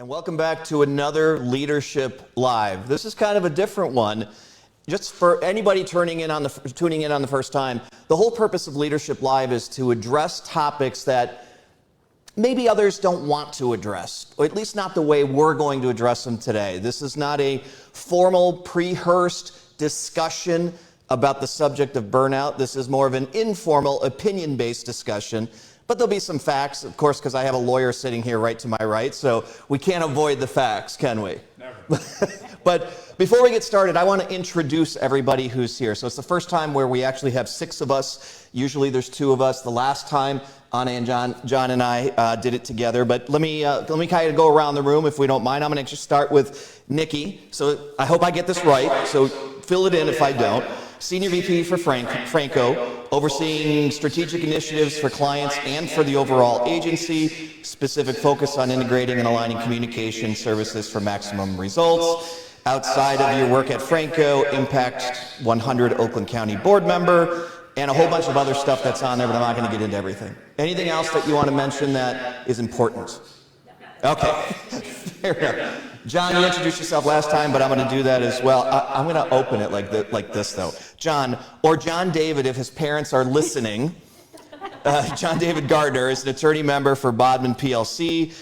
And welcome back to another Leadership Live. This is kind of a different one. Just for anybody tuning in on the first time, the whole purpose of Leadership Live is to address topics that maybe others don't want to address, or at least not the way we're going to address them today. This is not a formal, pre-rehearsed discussion about the subject of burnout. This is more of an informal, opinion-based discussion. But there'll be some facts, of course, because I have a lawyer sitting here right to my right, so we can't avoid the facts, can we? Never. But before we get started, I want to introduce everybody who's here. So it's the first time where we actually have 6 of us. Usually there's 2 of us. The last time, Anna and John and I did it together. But let me kind of go around the room, if we don't mind. I'm going to just start with Nikki. So I hope I get this right, so fill it in if I don't. Senior VP for Franco, overseeing strategic initiatives for clients and for the overall agency, specific focus on integrating and aligning communication services for maximum results. Outside of your work at Franco, Impact 100 Oakland County board member, and a whole bunch of other stuff that's on there, but I'm not going to get into everything. Anything else that you want to mention that is important? Okay, fair enough. John, you introduced yourself last time, but I'm going to do that as well. I'm going to open it like this, though. John, or John David, if his parents are listening, John David Gardiner is an attorney member for Bodman PLC.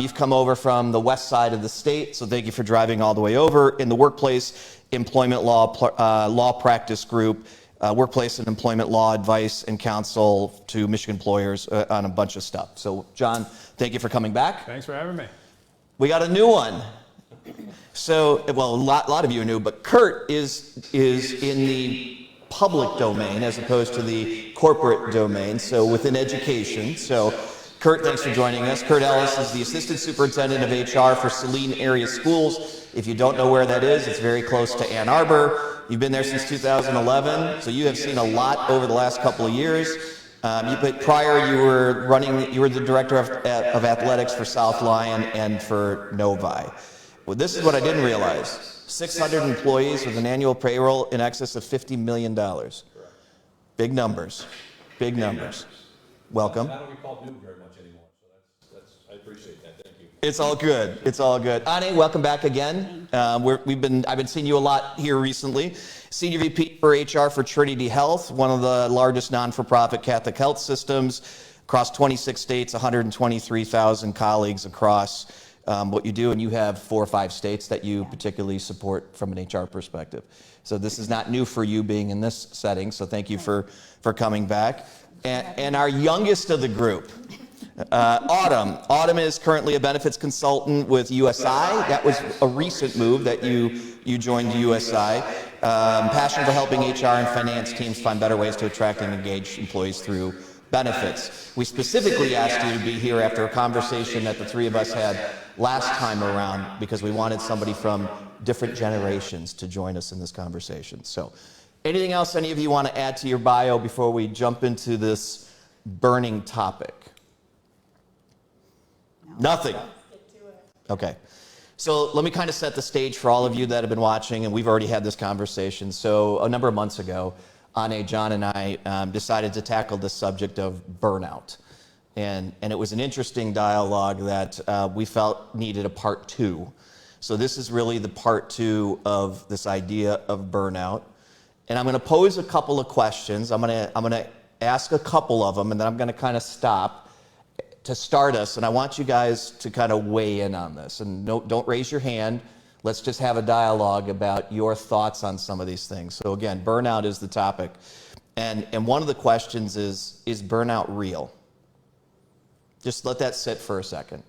You've come over from the west side of the state, so thank you for driving all the way over. In the workplace employment law practice group, workplace and employment law advice and counsel to Michigan employers on a bunch of stuff. So, John, thank you for coming back. Thanks for having me. We got a new one. So, well, a lot of you are new, but Curt is in the public domain as opposed to the corporate domain, so within education. So, Curt, thanks for joining us. Curt Ellis is the Assistant Superintendent of HR for Saline Area Schools. If you don't know where that is, it's very close to Ann Arbor. You've been there since 2011, so you have seen a lot over the last couple of years. But prior, you were the director of athletics for South Lyon and for Novi. Well, this is what I didn't realize: 600 employees with an annual payroll in excess of $50 million. Big numbers, big numbers. Welcome. I don't get called new very much anymore, so I appreciate that. Thank you. It's all good. It's all good. Anne, welcome back again. I've been seeing you a lot here recently. Senior VP for HR for Trinity Health, one of the largest non-for-profit Catholic health systems across 26 states, 123,000 colleagues across what you do, and you have 4 or 5 states that you particularly support from an HR perspective. So this is not new for you being in this setting, so thank you for coming back. And our youngest of the group, Autumn. Autumn is currently a benefits consultant with USI. That was a recent move that you joined USI. Passion for helping HR and finance teams find better ways to attract and engage employees through benefits. We specifically asked you to be here after a conversation that the 3 of us had last time around because we wanted somebody from different generations to join us in this conversation. So, anything else any of you want to add to your bio before we jump into this burning topic? Nothing. Okay. So let me kind of set the stage for all of you that have been watching, and we've already had this conversation. So a number of months ago, Anne, John, and I decided to tackle the subject of burnout. And it was an interesting dialogue that we felt needed a part 2. So this is really the part 2 of this idea of burnout. And I'm going to pose a couple of questions. I'm going to ask a couple of them, and then I'm going to kind of stop to start us, and I want you guys to kind of weigh in on this. And don't raise your hand. Let's just have a dialogue about your thoughts on some of these things. So again, burnout is the topic. And one of the questions is burnout real? Just let that sit for a second.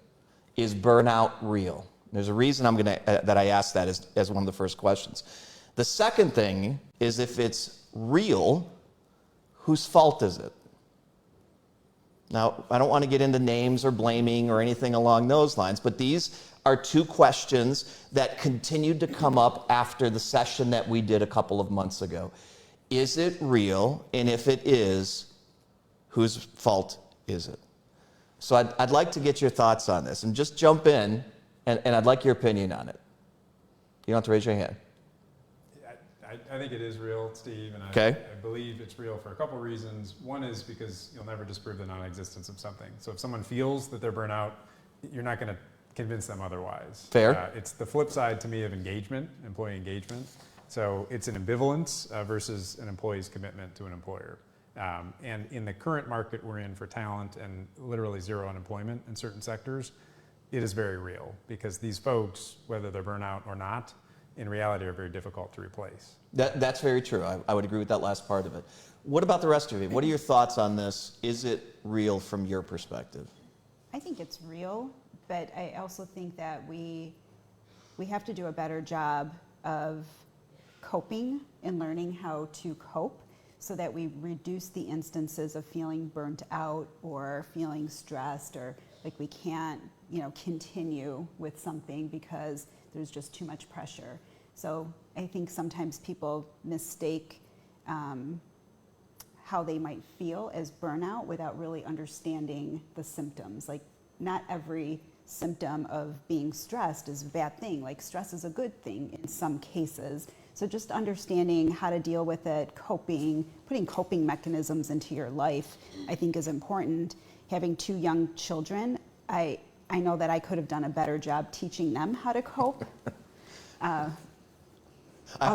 Is burnout real? There's a reason that I asked that as one of the first questions. The second thing is, if it's real, whose fault is it? Now, I don't want to get into names or blaming or anything along those lines, but these are 2 questions that continued to come up after the session that we did a couple of months ago. Is it real? And if it is, whose fault is it? So I'd like to get your thoughts on this, and just jump in, and I'd like your opinion on it. You don't have to raise your hand. I think it is real, Steve, and Okay. I believe it's real for a couple reasons. One is because you'll never disprove the non-existence of something. So if someone feels that they're burnout, you're not going to convince them otherwise. Fair. It's the flip side to me of engagement, employee engagement. So it's an ambivalence versus an employee's commitment to an employer. And in the current market we're in for talent and literally zero unemployment in certain sectors, it is very real because these folks, whether they're burnout or not, in reality are very difficult to replace. That's very true. I would agree with that last part of it. What about the rest of you? What are your thoughts on this? Is it real from your perspective? I think it's real, but I also think that we have to do a better job of coping and learning how to cope so that we reduce the instances of feeling burnt out or feeling stressed or like we can't, continue with something because there's just too much pressure. So I think sometimes people mistake how they might feel as burnout without really understanding the symptoms. Like not every symptom of being stressed is a bad thing. Like stress is a good thing in some cases. So just understanding how to deal with it, coping, putting coping mechanisms into your life, I think is important. Having 2 young children, I know that I could have done a better job teaching them how to cope. I'll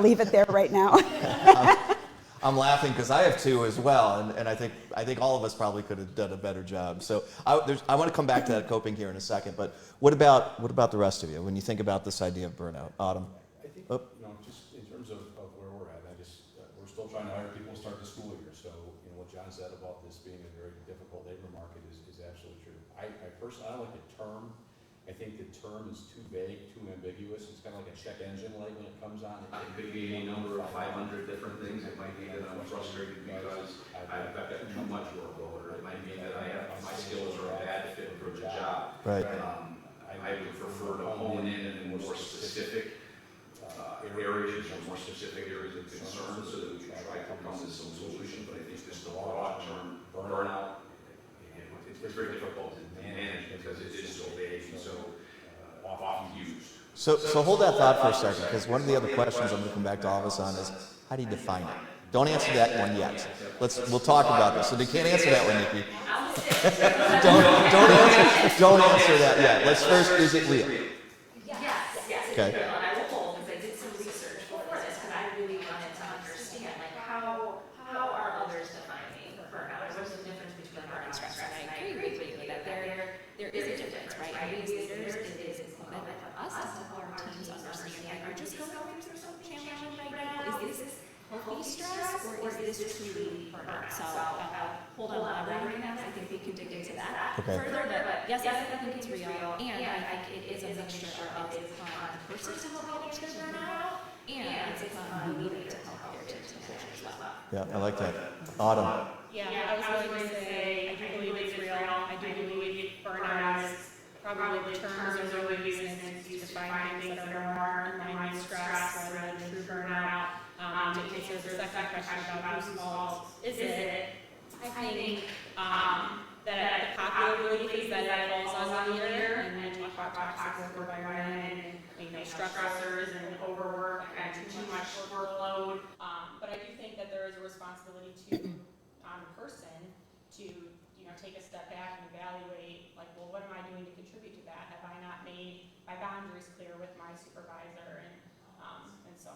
leave it there right now. I'm laughing because I have 2 as well, and I think all of us probably could have done a better job. So I want to come back to that coping here in a second, but what about the rest of you when you think about this idea of burnout? Autumn? I think, just in terms of where we're at, we're still trying to hire people to start the school year. So, what John said about this being a very difficult labor market is absolutely true. I personally, I don't like the term. I think the term is too vague, too ambiguous. It's kind of like a check engine light when it comes on. It could be any number of 500 different things. It might be that I'm frustrated because I've got too much workload, or it might be that my skills are a bad fit for the job. Right. I would prefer to hone in more specific areas or more specific areas of concern so that we can try to come to some solution. But I think this the broad term burnout, it's very difficult to manage because it is so vague and so often used. So hold that thought for a second, because one of the other questions I'm going to come back to all of us on is, how do you define it? Don't answer that one yet. We'll talk about this. So you can't answer that one, Nikki. don't answer that yet. Let's first, is it real? Yes. Okay. I will hold because I did some research before this because I really wanted to understand how are others defining burnout? What's the difference between burnout and stress? And I agree with you that there is a difference, right? We as leaders, it is incumbent on us to help our teams understand, are just going through something challenging right now? Is this healthy stress or is this truly burnout? So hold on elaborating on that. I think we can dig into that further. But yes, I think it's real, and I think it is a mixture of it's upon the person to help manage their burnout, and it's upon the leader to help their team to manage as well. Yeah, I like that. Autumn. Yeah, I was going to say, I do believe it's real. I do believe burnout is probably the terms are really used to define things that are more in line with stress rather than true burnout. To answer the second question about whose fault is it, I think that the popular belief is that it falls on the leader, and then talk about toxic work environment and stressors and overwork and too much workload. But I do think that there is a responsibility on the person to take a step back and evaluate, like, well, what am I doing to contribute to that? Have I not made my boundaries clear with my supervisor and so on?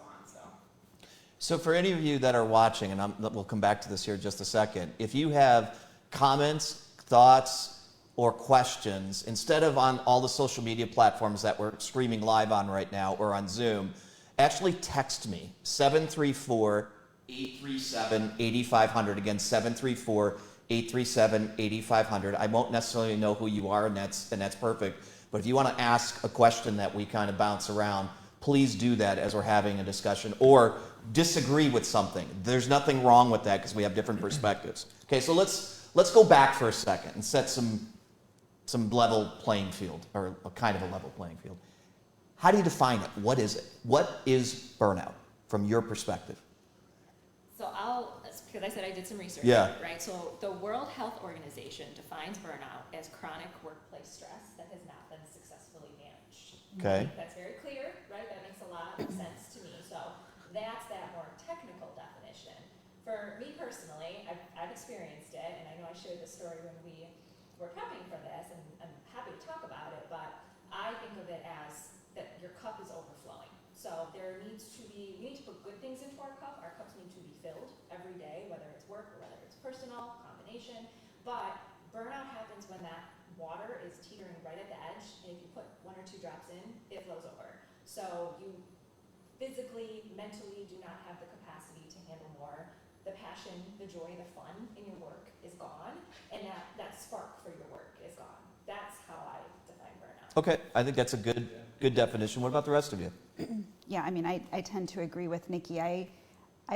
So for any of you that are watching, and we'll come back to this here in just a second, if you have comments, thoughts, or questions, instead of on all the social media platforms that we're streaming live on right now or on Zoom, actually text me, 734-837-8500. Again, 734-837-8500. I won't necessarily know who you are, and that's perfect. But if you want to ask a question that we kind of bounce around, please do that as we're having a discussion, or disagree with something. There's nothing wrong with that because we have different perspectives. Okay, so let's go back for a second and set some level playing field, or a kind of a level playing field. How do you define it? What is it? What is burnout from your perspective? So because I said I did some research, right? So the World Health Organization defines burnout as chronic workplace stress that has not been successfully managed. Okay. That's very clear, right? That makes a lot of sense to me. So that's that more technical definition. For me personally, I've experienced it, and I know I shared this story when we were prepping for this, and I'm happy to talk about it, but I think of it as that your cup is overflowing. So we need to put good things into our cup. Our cups need to be filled every day, whether it's work or whether it's personal, combination. But burnout happens when that water is teetering right at the edge, and if you put 1 or 2 drops in, it flows over. So you physically, mentally do not have the capacity to handle more. The passion, the joy, the fun in your work is gone, and that spark for your work is gone. That's how I define burnout. Okay, I think that's a good definition. What about the rest of you? Yeah, I mean, I tend to agree with Nikki. I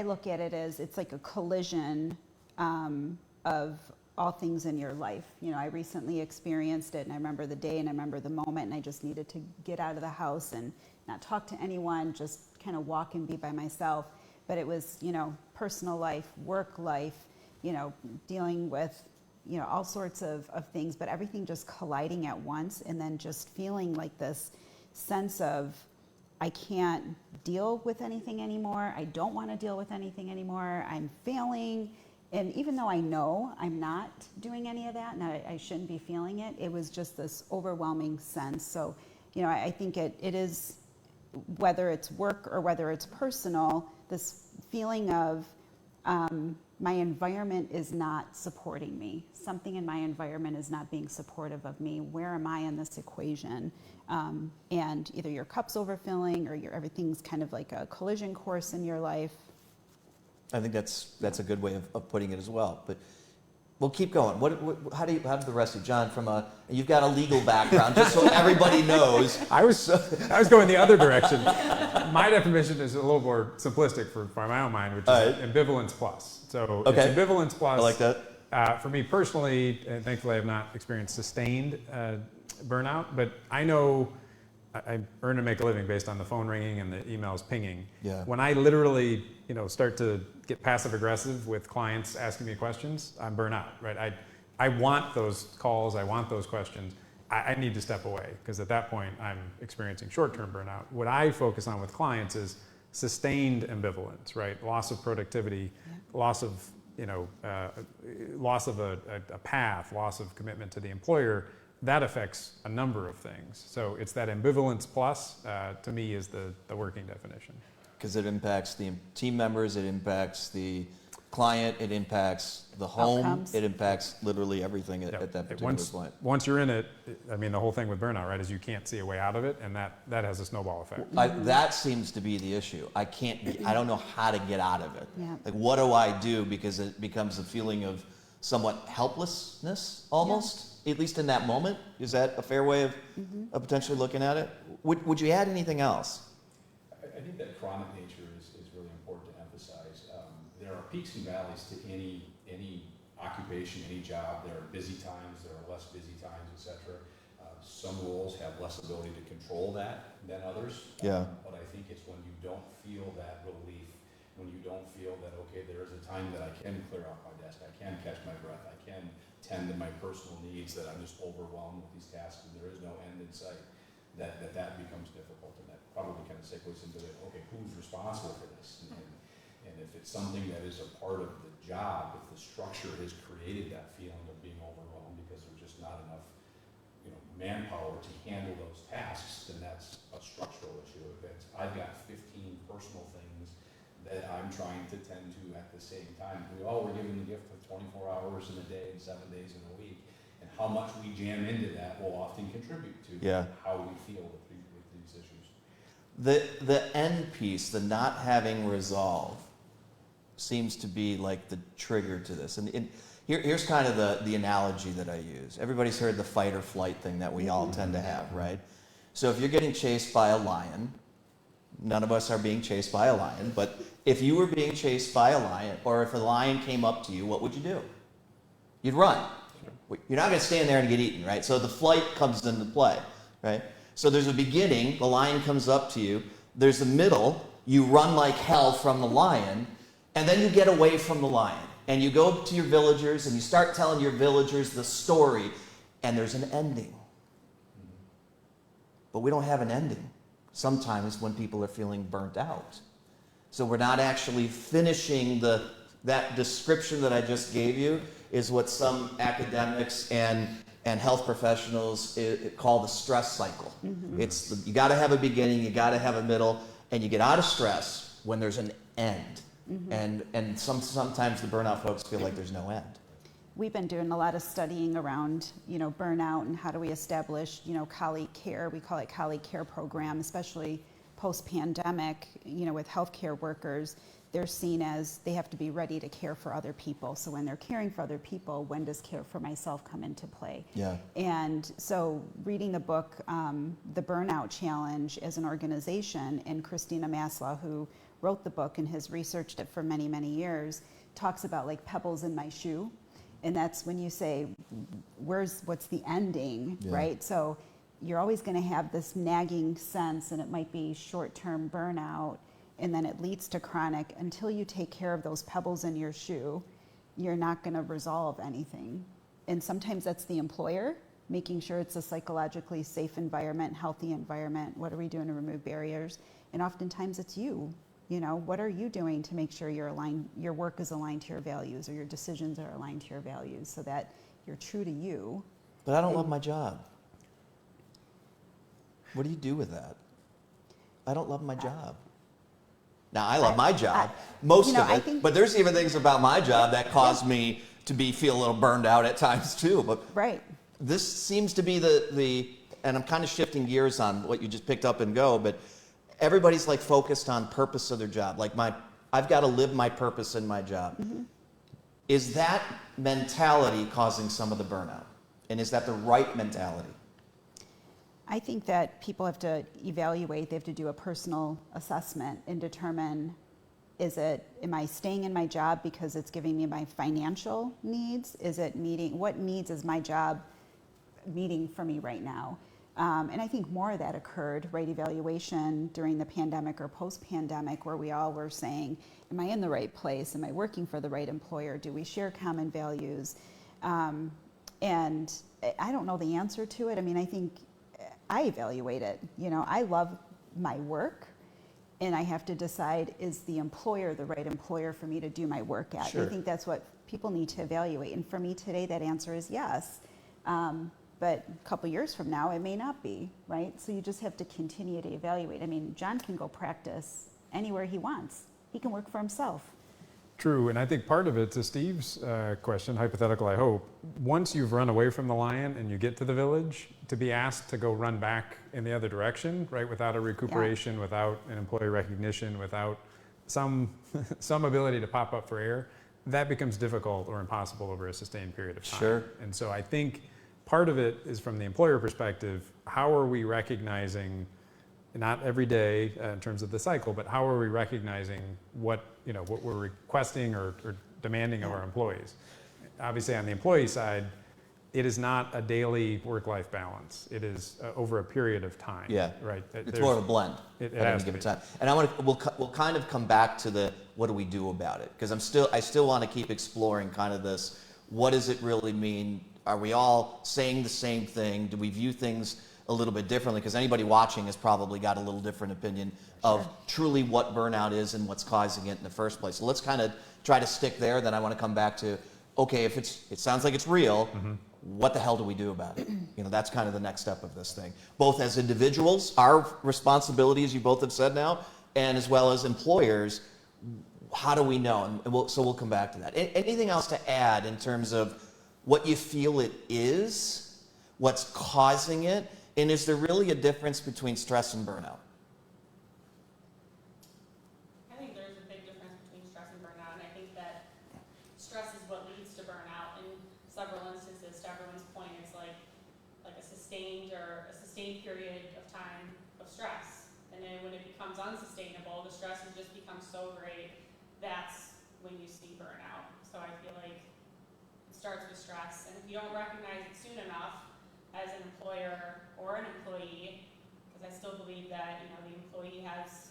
look at it as it's like a collision of all things in your life. You know, I recently experienced it, and I remember the day, and I remember the moment, and I just needed to get out of the house and not talk to anyone, just kind of walk and be by myself. But it was, you know, personal life, work life, you know, dealing with, you know, all sorts of things, but everything just colliding at once, and then just feeling like this sense of, I can't deal with anything anymore. I don't want to deal with anything anymore. I'm failing. And even though I know I'm not doing any of that and I shouldn't be feeling it, it was just this overwhelming sense. So, you know, I think it is, whether it's work or whether it's personal, this feeling of my environment is not supporting me. Something in my environment is not being supportive of me. Where am I in this equation? And either your cup's overfilling or everything's kind of like a collision course in your life. I think that's a good way of putting it as well. But we'll keep going. How do the rest of you, John? You've got a legal background, just so everybody knows. I was going the other direction. My definition is a little more simplistic for my own mind, which is ambivalence plus. So it's ambivalence plus. I like that. For me personally, and thankfully I have not experienced sustained burnout, but I know I earn and make a living based on the phone ringing and the emails pinging. Yeah. When I literally, start to get passive aggressive with clients asking me questions, I'm burnt out, right? I want those calls, I want those questions. I need to step away because at that point I'm experiencing short-term burnout. What I focus on with clients is sustained ambivalence, right? Loss of productivity, loss of, loss of a path, loss of commitment to the employer. That affects a number of things. So it's that ambivalence plus, to me, is the working definition. Because it impacts the team members, it impacts the client, it impacts the home, Outcomes. It impacts literally everything at that particular point. Once you're in it, the whole thing with burnout, right, is you can't see a way out of it, and that has a snowball effect. That seems to be the issue. I don't know how to get out of it. Yeah. Like, what do I do? Because it becomes a feeling of somewhat helplessness, almost, at least in that moment. Is that a fair way of potentially looking at it? Would you add anything else? I think that chronic nature is really important to emphasize. There are peaks and valleys to any occupation, any job. There are busy times, there are less busy times, etc. Some roles have less ability to control that than others. Yeah. But I think it's when you don't feel that relief, when you don't feel that, okay, there is a time that I can clear out my desk, I can catch my breath, I can tend to my personal needs, that I'm just overwhelmed with these tasks and there is no end in sight, that becomes difficult. And that probably kind of segues into the, okay, who's responsible for this? And if it's something that is a part of the job, if the structure has created that feeling of being overwhelmed because there's just not enough manpower to handle those tasks, then that's a structural issue. If I've got 15 personal things that I'm trying to tend to at the same time. We all were given the gift of 24 hours in a day and 7 days in a week, and how much we jam into that will often contribute to how we feel with these issues. The end piece, the not having resolve, seems to be like the trigger to this. And here's kind of the analogy that I use. Everybody's heard the fight or flight thing that we all tend to have, right? So if you're getting chased by a lion, none of us are being chased by a lion, but if you were being chased by a lion, or if a lion came up to you, what would you do? You'd run. You're not going to stand there and get eaten, right? So the flight comes into play, right? So there's a beginning, the lion comes up to you. There's a middle, you run like hell from the lion, and then you get away from the lion. And you go to your villagers and you start telling your villagers the story, and there's an ending. But we don't have an ending. Sometimes when people are feeling burnt out. So we're not actually finishing that description that I just gave you is what some academics and and health professionals call the stress cycle. You got to have a beginning, you got to have a middle, and you get out of stress when there's an end. And sometimes the burnout folks feel like there's no end. We've been doing a lot of studying around, burnout and how do we establish, colleague care. We call it colleague care program, especially post-pandemic, with healthcare workers. They're seen as they have to be ready to care for other people. So when they're caring for other people, when does care for myself come into play? Yeah. And so reading the book, The Burnout Challenge as an organization, and Christina Maslow, who wrote the book and has researched it for many, many years, talks about like pebbles in my shoe. And that's when you say, what's the ending, right? So you're always going to have this nagging sense, and it might be short-term burnout, and then it leads to chronic. Until you take care of those pebbles in your shoe, you're not going to resolve anything. And sometimes that's the employer, making sure it's a psychologically safe environment, healthy environment. What are we doing to remove barriers? And oftentimes it's you. What are you doing to make sure your work is aligned to your values, or your decisions are aligned to your values, so that you're true to you. But I don't love my job. What do you do with that? I don't love my job. Now, I love my job, most of it, but there's even things about my job that cause me to feel a little burned out at times too. But right. This seems to be and I'm kind of shifting gears on what you just picked up and go, but everybody's like focused on purpose of their job. Like I've got to live my purpose in my job. Is that mentality causing some of the burnout? And is that the right mentality? I think that people have to evaluate, they have to do a personal assessment and determine, am I staying in my job because it's giving me my financial needs? What needs is my job meeting for me right now? And I think more of that occurred, right, evaluation during the pandemic or post-pandemic, where we all were saying, am I in the right place? Am I working for the right employer? Do we share common values? And I don't know the answer to it. I mean, I think I evaluate it. I love my work, and I have to decide, is the employer the right employer for me to do my work at? Sure. I think that's what people need to evaluate. And for me today, that answer is yes. But a couple years from now, it may not be, right? So you just have to continue to evaluate. I mean, John can go practice anywhere he wants. He can work for himself. True, and I think part of it, to Steve's question, hypothetical I hope, once you've run away from the lion and you get to the village, to be asked to go run back in the other direction, right, without a recuperation, without an employee recognition, without some ability to pop up for air, that becomes difficult or impossible over a sustained period of time. Sure. And so I think part of it is from the employer perspective, how are we recognizing, not every day in terms of the cycle, but how are we recognizing what we're requesting or demanding of our employees? Obviously, on the employee side, it is not a daily work-life balance. It is over a period of time. Yeah, right. It's more of a blend at any given time. And we'll kind of come back to what do we do about it? Because I still want to keep exploring kind of this. What does it really mean? Are we all saying the same thing? Do we view things a little bit differently? Because anybody watching has probably got a little different opinion of truly what burnout is and what's causing it in the first place. So let's kind of try to stick there. Then I want to come back to, okay, if it sounds like it's real, what the hell do we do about it? That's kind of the next step of this thing. Both as individuals, our responsibility, as you both have said now, and as well as employers, how do we know? And we'll come back to that. Anything else to add in terms of what you feel it is, what's causing it, and is there really a difference between stress and burnout? I think there's a big difference between stress and burnout, and I think that stress is what leads to burnout. In several instances, to everyone's point, it's like a sustained period of time of stress. And then when it becomes unsustainable, the stress has just become so great, that's when you see burnout. So I feel like it starts with stress, and if you don't recognize it soon enough as an employer or an employee, because I still believe that the employee has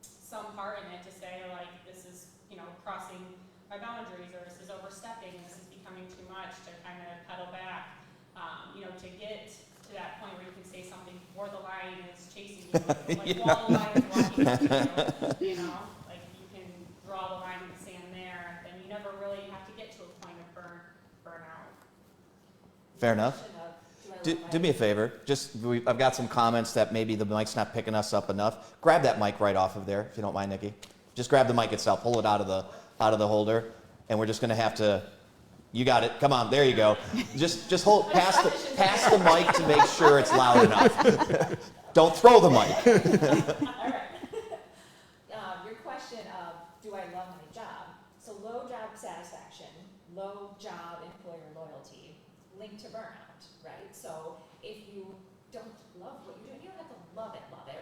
some part in it to say, like, this is crossing my boundaries, or this is overstepping, and this is becoming too much, to kind of pedal back, to get to that point where you can say something before the lion is chasing you, while the lion is walking up to you, like you can draw the line in the sand there, then you never really have to get to a point of burnout. Fair enough. Of Do me a favor. I've got some comments that maybe the mic's not picking us up enough. Grab that mic right off of there, if you don't mind, Nikki. Just grab the mic itself, pull it out of the holder, and we're just going to have to. You got it. Come on, there you go. Just pass the mic to make sure it's loud enough. Don't throw the mic. All right. Your question of, do I love my job? So low job satisfaction, low job employer loyalty, linked to burnout, right? So if you don't love what you're doing, you don't have to love it,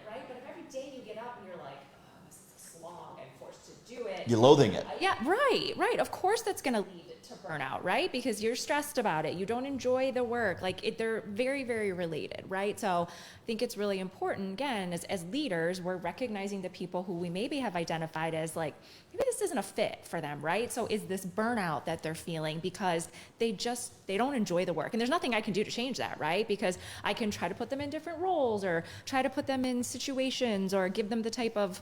right? But if every day you get up and you're like, oh, this is a slog, I'm forced to do it. You're loathing it. Yeah, right. Of course that's going to lead to burnout, right? Because you're stressed about it. You don't enjoy the work. They're very, very related, right? So I think it's really important, again, as leaders, we're recognizing the people who we maybe have identified as like, maybe this isn't a fit for them, right? So is this burnout that they're feeling because they don't enjoy the work? And there's nothing I can do to change that, right? Because I can try to put them in different roles or try to put them in situations or give them the type of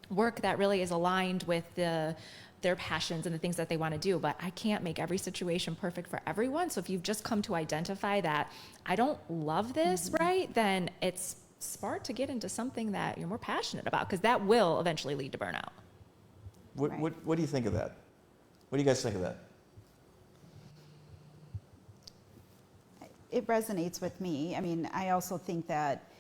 work that really is aligned with their passions and the things that they want to do, but I can't make every situation perfect for everyone. So if you've just come to identify that I don't love this, right, then it's smart to get into something that you're more passionate about, because that will eventually lead to burnout. What do you think of that? What do you guys think of that? It resonates with me. I mean, I also think that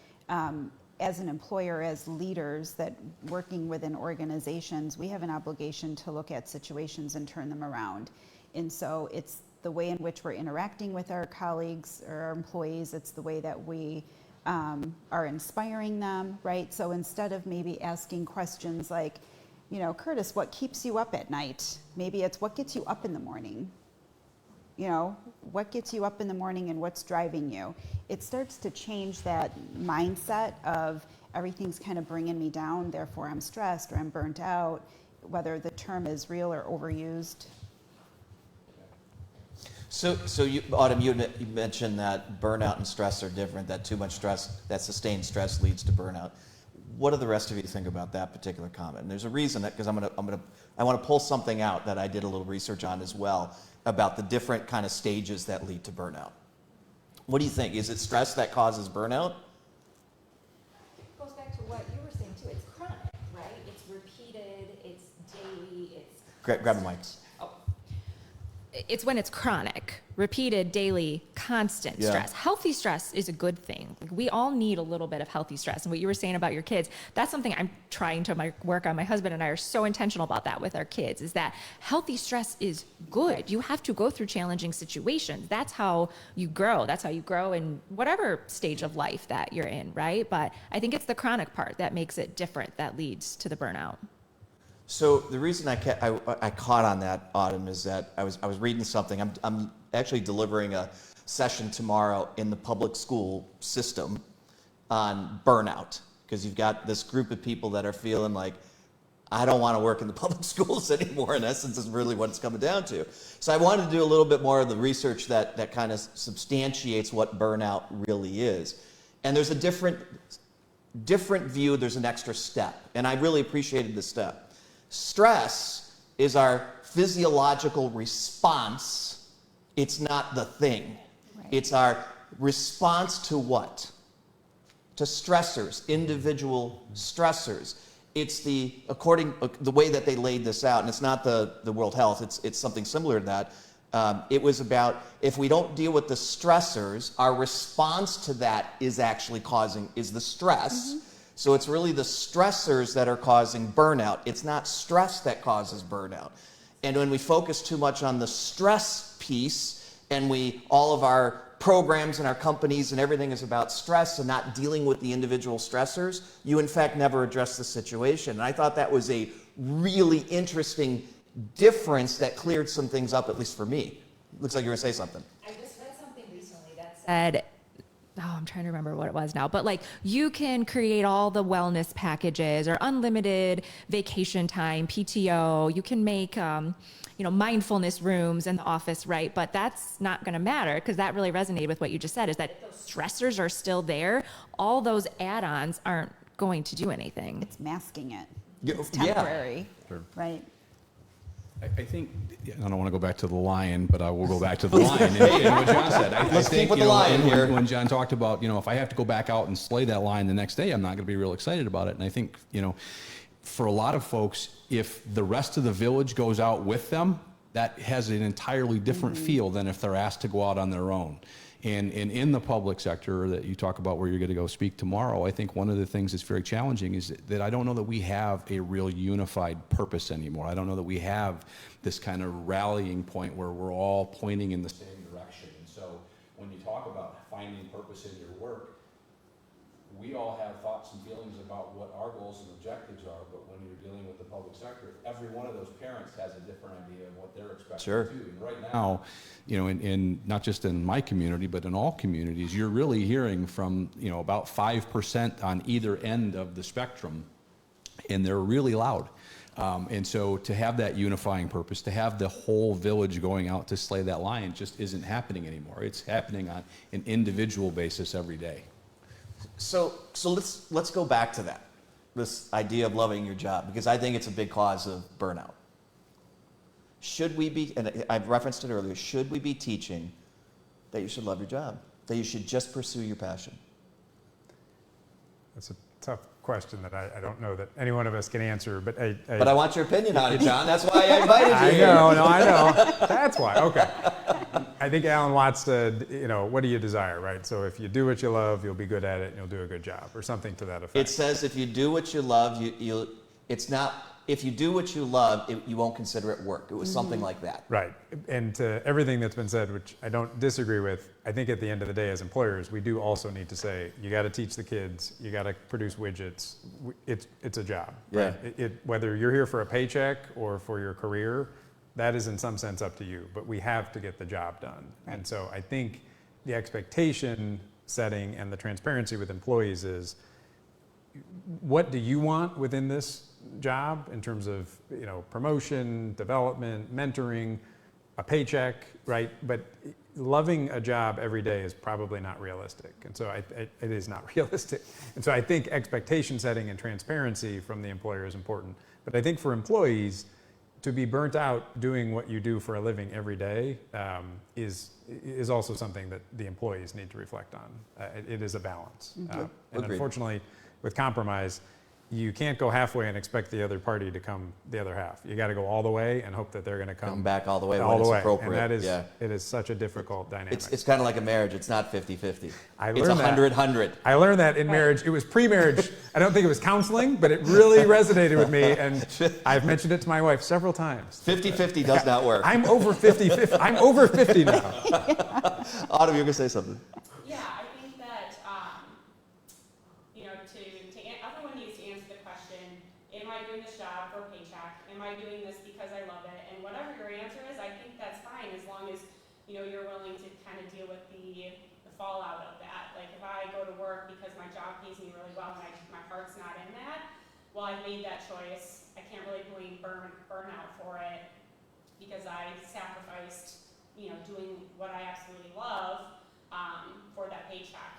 as an employer, as leaders that working within organizations, we have an obligation to look at situations and turn them around. And so it's the way in which we're interacting with our colleagues or our employees. It's the way that we are inspiring them, right? So instead of maybe asking questions like, you know, Curtis, what keeps you up at night? Maybe it's what gets you up in the morning. You know, what gets you up in the morning and what's driving you? It starts to change that mindset of everything's kind of bringing me down, therefore I'm stressed or I'm burnt out, whether the term is real or overused. So you, Autumn, you mentioned that burnout and stress are different, that too much stress, that sustained stress leads to burnout. What do the rest of you think about that particular comment? And there's a reason, because I want to pull something out that I did a little research on as well, about the different kind of stages that lead to burnout. What do you think? Is it stress that causes burnout? It goes back to what you were saying too. It's chronic, right? It's repeated, it's daily, it's Grab a mic. Oh. It's when it's chronic, repeated, daily, constant stress. Healthy stress is a good thing. Like, we all need a little bit of healthy stress. And what you were saying about your kids, that's something I'm trying to work on. My husband and I are so intentional about that with our kids, is that healthy stress is good. You have to go through challenging situations. That's how you grow. That's how you grow in whatever stage of life that you're in, right? But I think it's the chronic part that makes it different, that leads to the burnout. So the reason I caught on that, Autumn, is that I was reading something. I'm actually delivering a session tomorrow in the public school system on burnout, because you've got this group of people that are feeling like, I don't want to work in the public schools anymore, in essence, is really what it's coming down to. So I wanted to do a little bit more of the research that kind of substantiates what burnout really is. And there's a different view, there's an extra step, and I really appreciated this step. Stress is our physiological response. It's not the thing. Right. It's our response to what? To stressors, individual stressors. It's the way that they laid this out, and it's not the World Health, it's something similar to that. It was about, if we don't deal with the stressors, our response to that is actually is the stress. Mm-hmm. So it's really the stressors that are causing burnout. It's not stress that causes burnout. And when we focus too much on the stress piece, and all of our programs and our companies and everything is about stress and not dealing with the individual stressors, you in fact never address the situation. And I thought that was a really interesting difference that cleared some things up, at least for me. Looks like you're gonna say something. I just read something recently that said, I'm trying to remember what it was now, but like, you can create all the wellness packages or unlimited vacation time, PTO. You can make, mindfulness rooms in the office, right? But that's not going to matter, because that really resonated with what you just said, is that if those stressors are still there, all those add-ons aren't going to do anything. It's masking it. It's temporary, right? I think, I don't want to go back to the lion, but I will go back to the lion and what John said. Let's keep with the lion here. When John talked about, if I have to go back out and slay that lion the next day, I'm not going to be real excited about it. And I think, for a lot of folks, if the rest of the village goes out with them, that has an entirely different feel than if they're asked to go out on their own. And in the public sector that you talk about where you're going to go speak tomorrow, I think one of the things that's very challenging is that I don't know that we have a real unified purpose anymore. I don't know that we have this kind of rallying point where we're all pointing in the same Direction. And so when you talk about finding purpose in your work, we all have thoughts and feelings about what our goals and objectives are, but when you're dealing with the public sector, every one of those parents has a different idea of what they're expecting Sure. to do. And right now, in not just in my community, but in all communities, you're really hearing from, about 5% on either end of the spectrum, and they're really loud. And so to have that unifying purpose, to have the whole village going out to slay that lion just isn't happening anymore. It's happening on an individual basis every day. So let's go back to that, this idea of loving your job, because I think it's a big cause of burnout. Should we be, and I've referenced it earlier, should we be teaching that you should love your job, that you should just pursue your passion? That's a tough question that I don't know that any one of us can answer, but But I want your opinion on it, John. That's why I invited you I here. I know. That's why. Okay. I think Alan Watts said, what do you desire, right? So if you do what you love, you'll be good at it and you'll do a good job, or something to that effect. It says if you do what you love, it's not, if you do what you love, you won't consider it work. It was something like that. Right. And to everything that's been said, which I don't disagree with, I think at the end of the day as employers, we do also need to say, you got to teach the kids, you got to produce widgets. It's a job. Yeah. Right? Whether you're here for a paycheck or for your career, that is in some sense up to you, but we have to get the job done. And so I think the expectation setting and the transparency with employees is, what do you want within this job in terms of promotion, development, mentoring, a paycheck, right? But loving a job every day is probably not realistic. And so it is not realistic. And so I think expectation setting and transparency from the employer is important. But I think for employees, to be burnt out doing what you do for a living every day is also something that the employees need to reflect on. It is a balance. And unfortunately, with compromise, you can't go halfway and expect the other party to come the other half. You got to go all the way and hope that they're going to come back all the way all when the it's way. appropriate. And it is such a difficult dynamic. It's kind of like a marriage. It's not 50-50. It's learned that. 100-100. I learned that in marriage. It was pre-marriage. I don't think it was counseling, but it really resonated with me, and I've mentioned it to my wife several times. 50-50 does not work. I'm over 50. I'm over 50 now. Autumn, you're going to say something. Yeah, I think that, everyone needs to answer the question, am I doing this job for a paycheck? Am I doing this because I love it? And whatever your answer is, I think that's fine, as long as, you're willing to kind of deal with the fallout of that. Like, if I go to work because my job pays me really well and my heart's not in that, well, I've made that choice. I can't really blame burnout for it, because I sacrificed, doing what I absolutely love for that paycheck.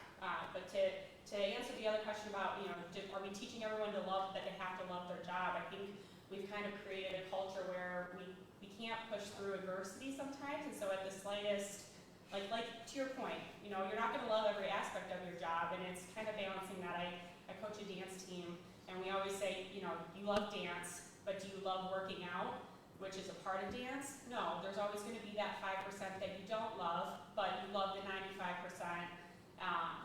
But to answer the other question about, are we teaching everyone to love, that they have to love their job? I think we've kind of created a culture where we can't push through adversity sometimes, and so at the slightest, like to your point, you're not going to love every aspect of your job, and it's kind of balancing that. I coach a dance team, and we always say, you love dance, but do you love working out, which is a part of dance? No, there's always going to be that 5% that you don't love, but you love the 95%.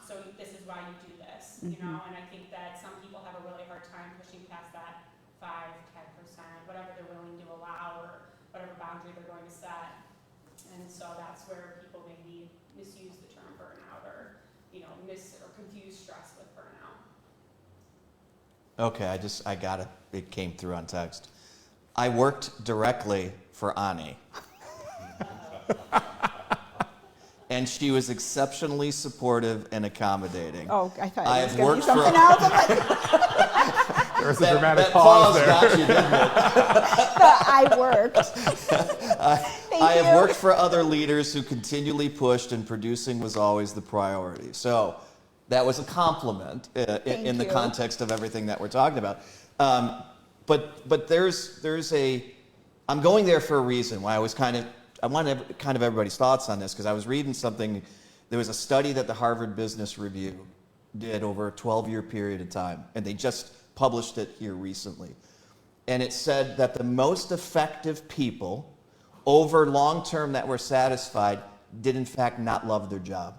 So this is why you do this, and I think that some people have a really hard time pushing past that 5, 10%, whatever they're willing to allow, or whatever boundary they're going to set. And so that's where people maybe misuse the term burnout, or or confuse stress with burnout. Okay, I got it. It came through on text. I worked directly for Ani. And she was exceptionally supportive and accommodating. Oh, I thought I it was have going to be worked something for- else. There was a dramatic that pause there. got you, didn't it? I worked. I have worked for other leaders who continually pushed, and producing was always the priority. So that was a compliment in the context of everything that we're talking about. But there's I'm going there for a reason. Why I wanted kind of everybody's thoughts on this, because I was reading something. There was a study that the Harvard Business Review did over a 12-year period of time, and they just published it here recently. And it said that the most effective people over long term that were satisfied did in fact not love their job.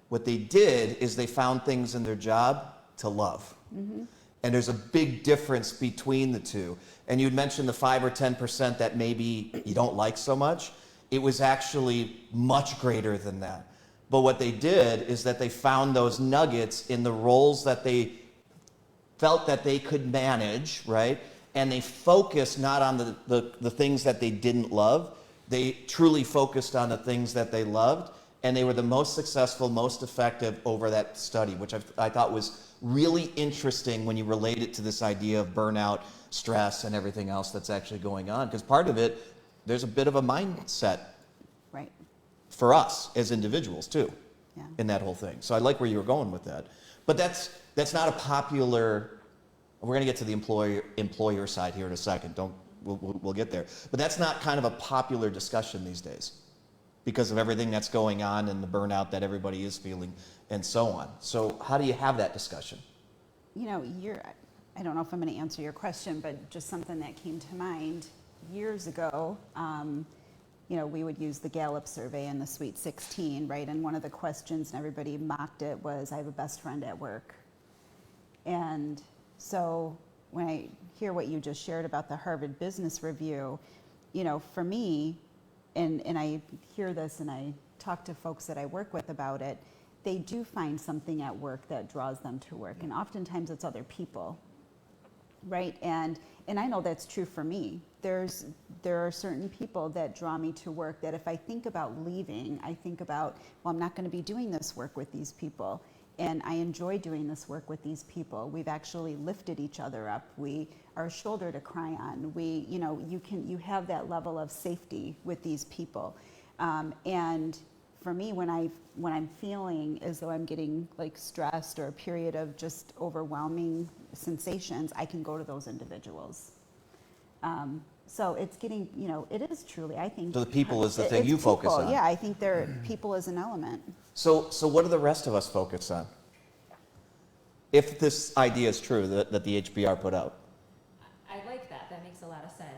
What they did is they found things in their job to love. Mm-hmm. And there's a big difference between the two. And you'd mentioned the 5 or 10% that maybe you don't like so much. It was actually much greater than that. But what they did is that they found those nuggets in the roles that they felt that they could manage, right? And they focused not on the things that they didn't love. They truly focused on the things that they loved. And they were the most successful, most effective over that study, which I thought was really interesting when you relate it to this idea of burnout, stress, and everything else that's actually going on. Because part of it, there's a bit of a mindset Right. for us as individuals too, Yeah. in that whole thing. So I like where you were going with that. But that's not a popular. We're going to get to the employer side here in a second. We'll get there. But that's not kind of a popular discussion these days, because of everything that's going on and the burnout that everybody is feeling and so on. So how do you have that discussion? You know, I don't know if I'm going to answer your question, but just something that came to mind years ago. You know, we would use the Gallup survey and the Sweet 16, right? And one of the questions, and everybody mocked it, was, I have a best friend at work. And so when I hear what you just shared about the Harvard Business Review, you know, for me, and I hear this and I talk to folks that I work with about it, they do find something at work that draws them to work. And oftentimes it's other people, right? And I know that's true for me. There are certain people that draw me to work that if I think about leaving, I think about, well, I'm not going to be doing this work with these people. And I enjoy doing this work with these people. We've actually lifted each other up. We are a shoulder to cry on. You have that level of safety with these people. And for me, when I'm feeling as though I'm getting like stressed or a period of just overwhelming sensations, I can go to those individuals. So it's getting, it is truly, I think. So the people is the thing you focus on. Yeah, I think people is an element. So what do the rest of us focus on? If this idea is true that the HBR put out. I like that. That makes a lot of sense.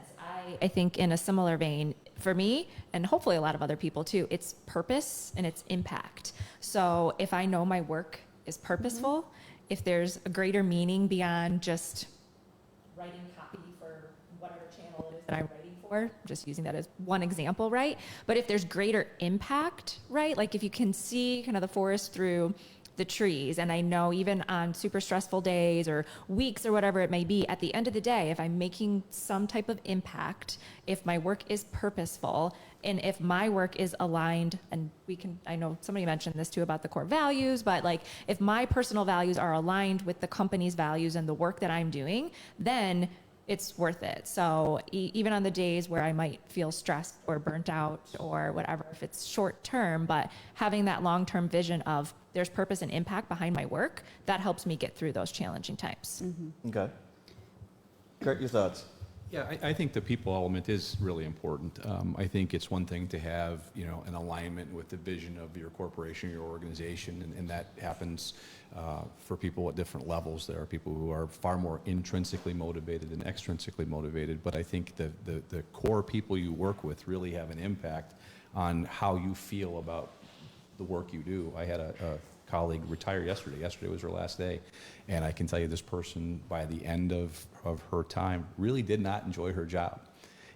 I think in a similar vein, for me, and hopefully a lot of other people too, it's purpose and it's impact. So if I know my work is purposeful, if there's a greater meaning beyond just writing copy for whatever channel it is that I'm writing for, just using that as one example, right? But if there's greater impact, right? Like if you can see kind of the forest through the trees, and I know even on super stressful days or weeks or whatever it may be, at the end of the day, if I'm making some type of impact, if my work is purposeful, and if my work is aligned, and I know somebody mentioned this too about the core values, but like if my personal values are aligned with the company's values and the work that I'm doing, then it's worth it. So even on the days where I might feel stressed or burnt out or whatever, if it's short term, but having that long-term vision of there's purpose and impact behind my work, that helps me get through those challenging times. Mm-hmm. Okay. Curt, your thoughts? Yeah, I think the people element is really important. I think it's one thing to have, an alignment with the vision of your corporation, your organization, and that happens for people at different levels. There are people who are far more intrinsically motivated than extrinsically motivated, but I think the core people you work with really have an impact on how you feel about the work you do. I had a colleague retire yesterday. Yesterday was her last day. And I can tell you this person, by the end of her time, really did not enjoy her job.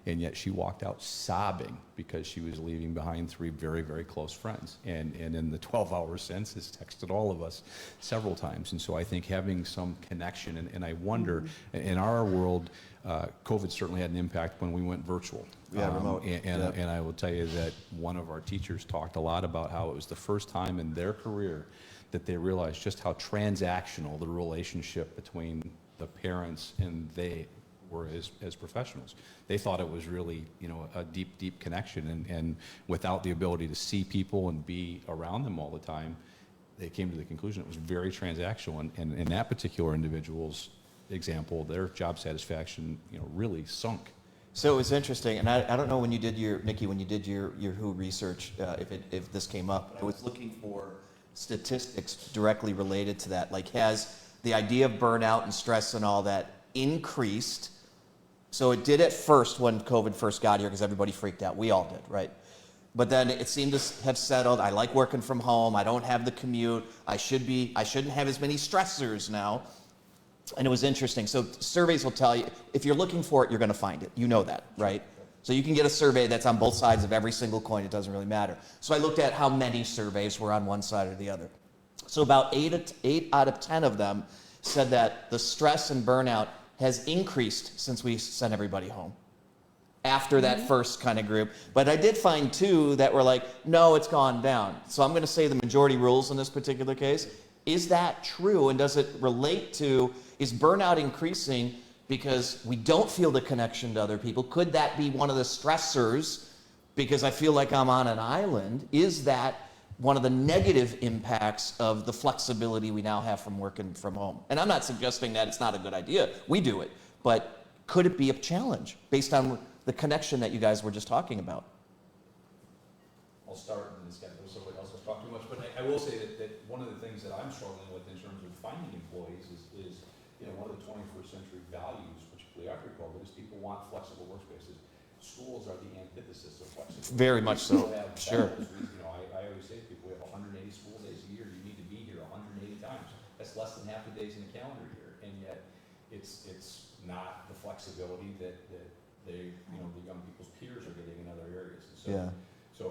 And yet she walked out sobbing because she was leaving behind 3 very, very close friends. And in the 12 hours since, has texted all of us several times. And so I think having some connection, and I wonder, in our world, COVID certainly had an impact when we went virtual. Yeah, remote. And I will tell you that one of our teachers talked a lot about how it was the first time in their career that they realized just how transactional the relationship between the parents and they were as professionals. They thought it was really, a deep, deep connection, and without the ability to see people and be around them all the time, they came to the conclusion it was very transactional. And in that particular individual's example, their job satisfaction, really sunk So it was interesting, and I don't know when you did Nikki, when you did your WHO research, if this came up. I was looking for statistics directly related to that. Like, has the idea of burnout and stress and all that increased? So it did at first when COVID first got here because everybody freaked out. We all did, right? But then it seemed to have settled. I like working from home. I don't have the commute. I shouldn't have as many stressors now. And it was interesting. So surveys will tell you, if you're looking for it, you're going to find it. You know that, right? So you can get a survey that's on both sides of every single coin. It doesn't really matter. So I looked at how many surveys were on one side or the other. So about 8 out of 10 of them said that the stress and burnout has increased since we sent everybody home after that first kind of group. But I did find 2 that were like, no, it's gone down. So I'm going to say the majority rules in this particular case. Is that true? And does it relate to, is burnout increasing because we don't feel the connection to other people? Could that be one of the stressors because I feel like I'm on an island? Is that one of the negative impacts of the flexibility we now have from working from home? And I'm not suggesting that it's not a good idea. We do it. But could it be a challenge based on the connection that you guys were just talking about? I'll start, and this guy, somebody else has talked too much, but I will say that one of the things that I'm struggling with in terms of finding employees is one of the 21st century values, particularly after COVID, is people want flexible workspaces. Schools are the antithesis of flexibility. Very much so. Sure. I always say to people, we have 180 school days a year. You need to be here 180 times. That's less than half the days in a calendar year, and yet it's not the flexibility that they, the young people's peers are getting in other areas. And so, so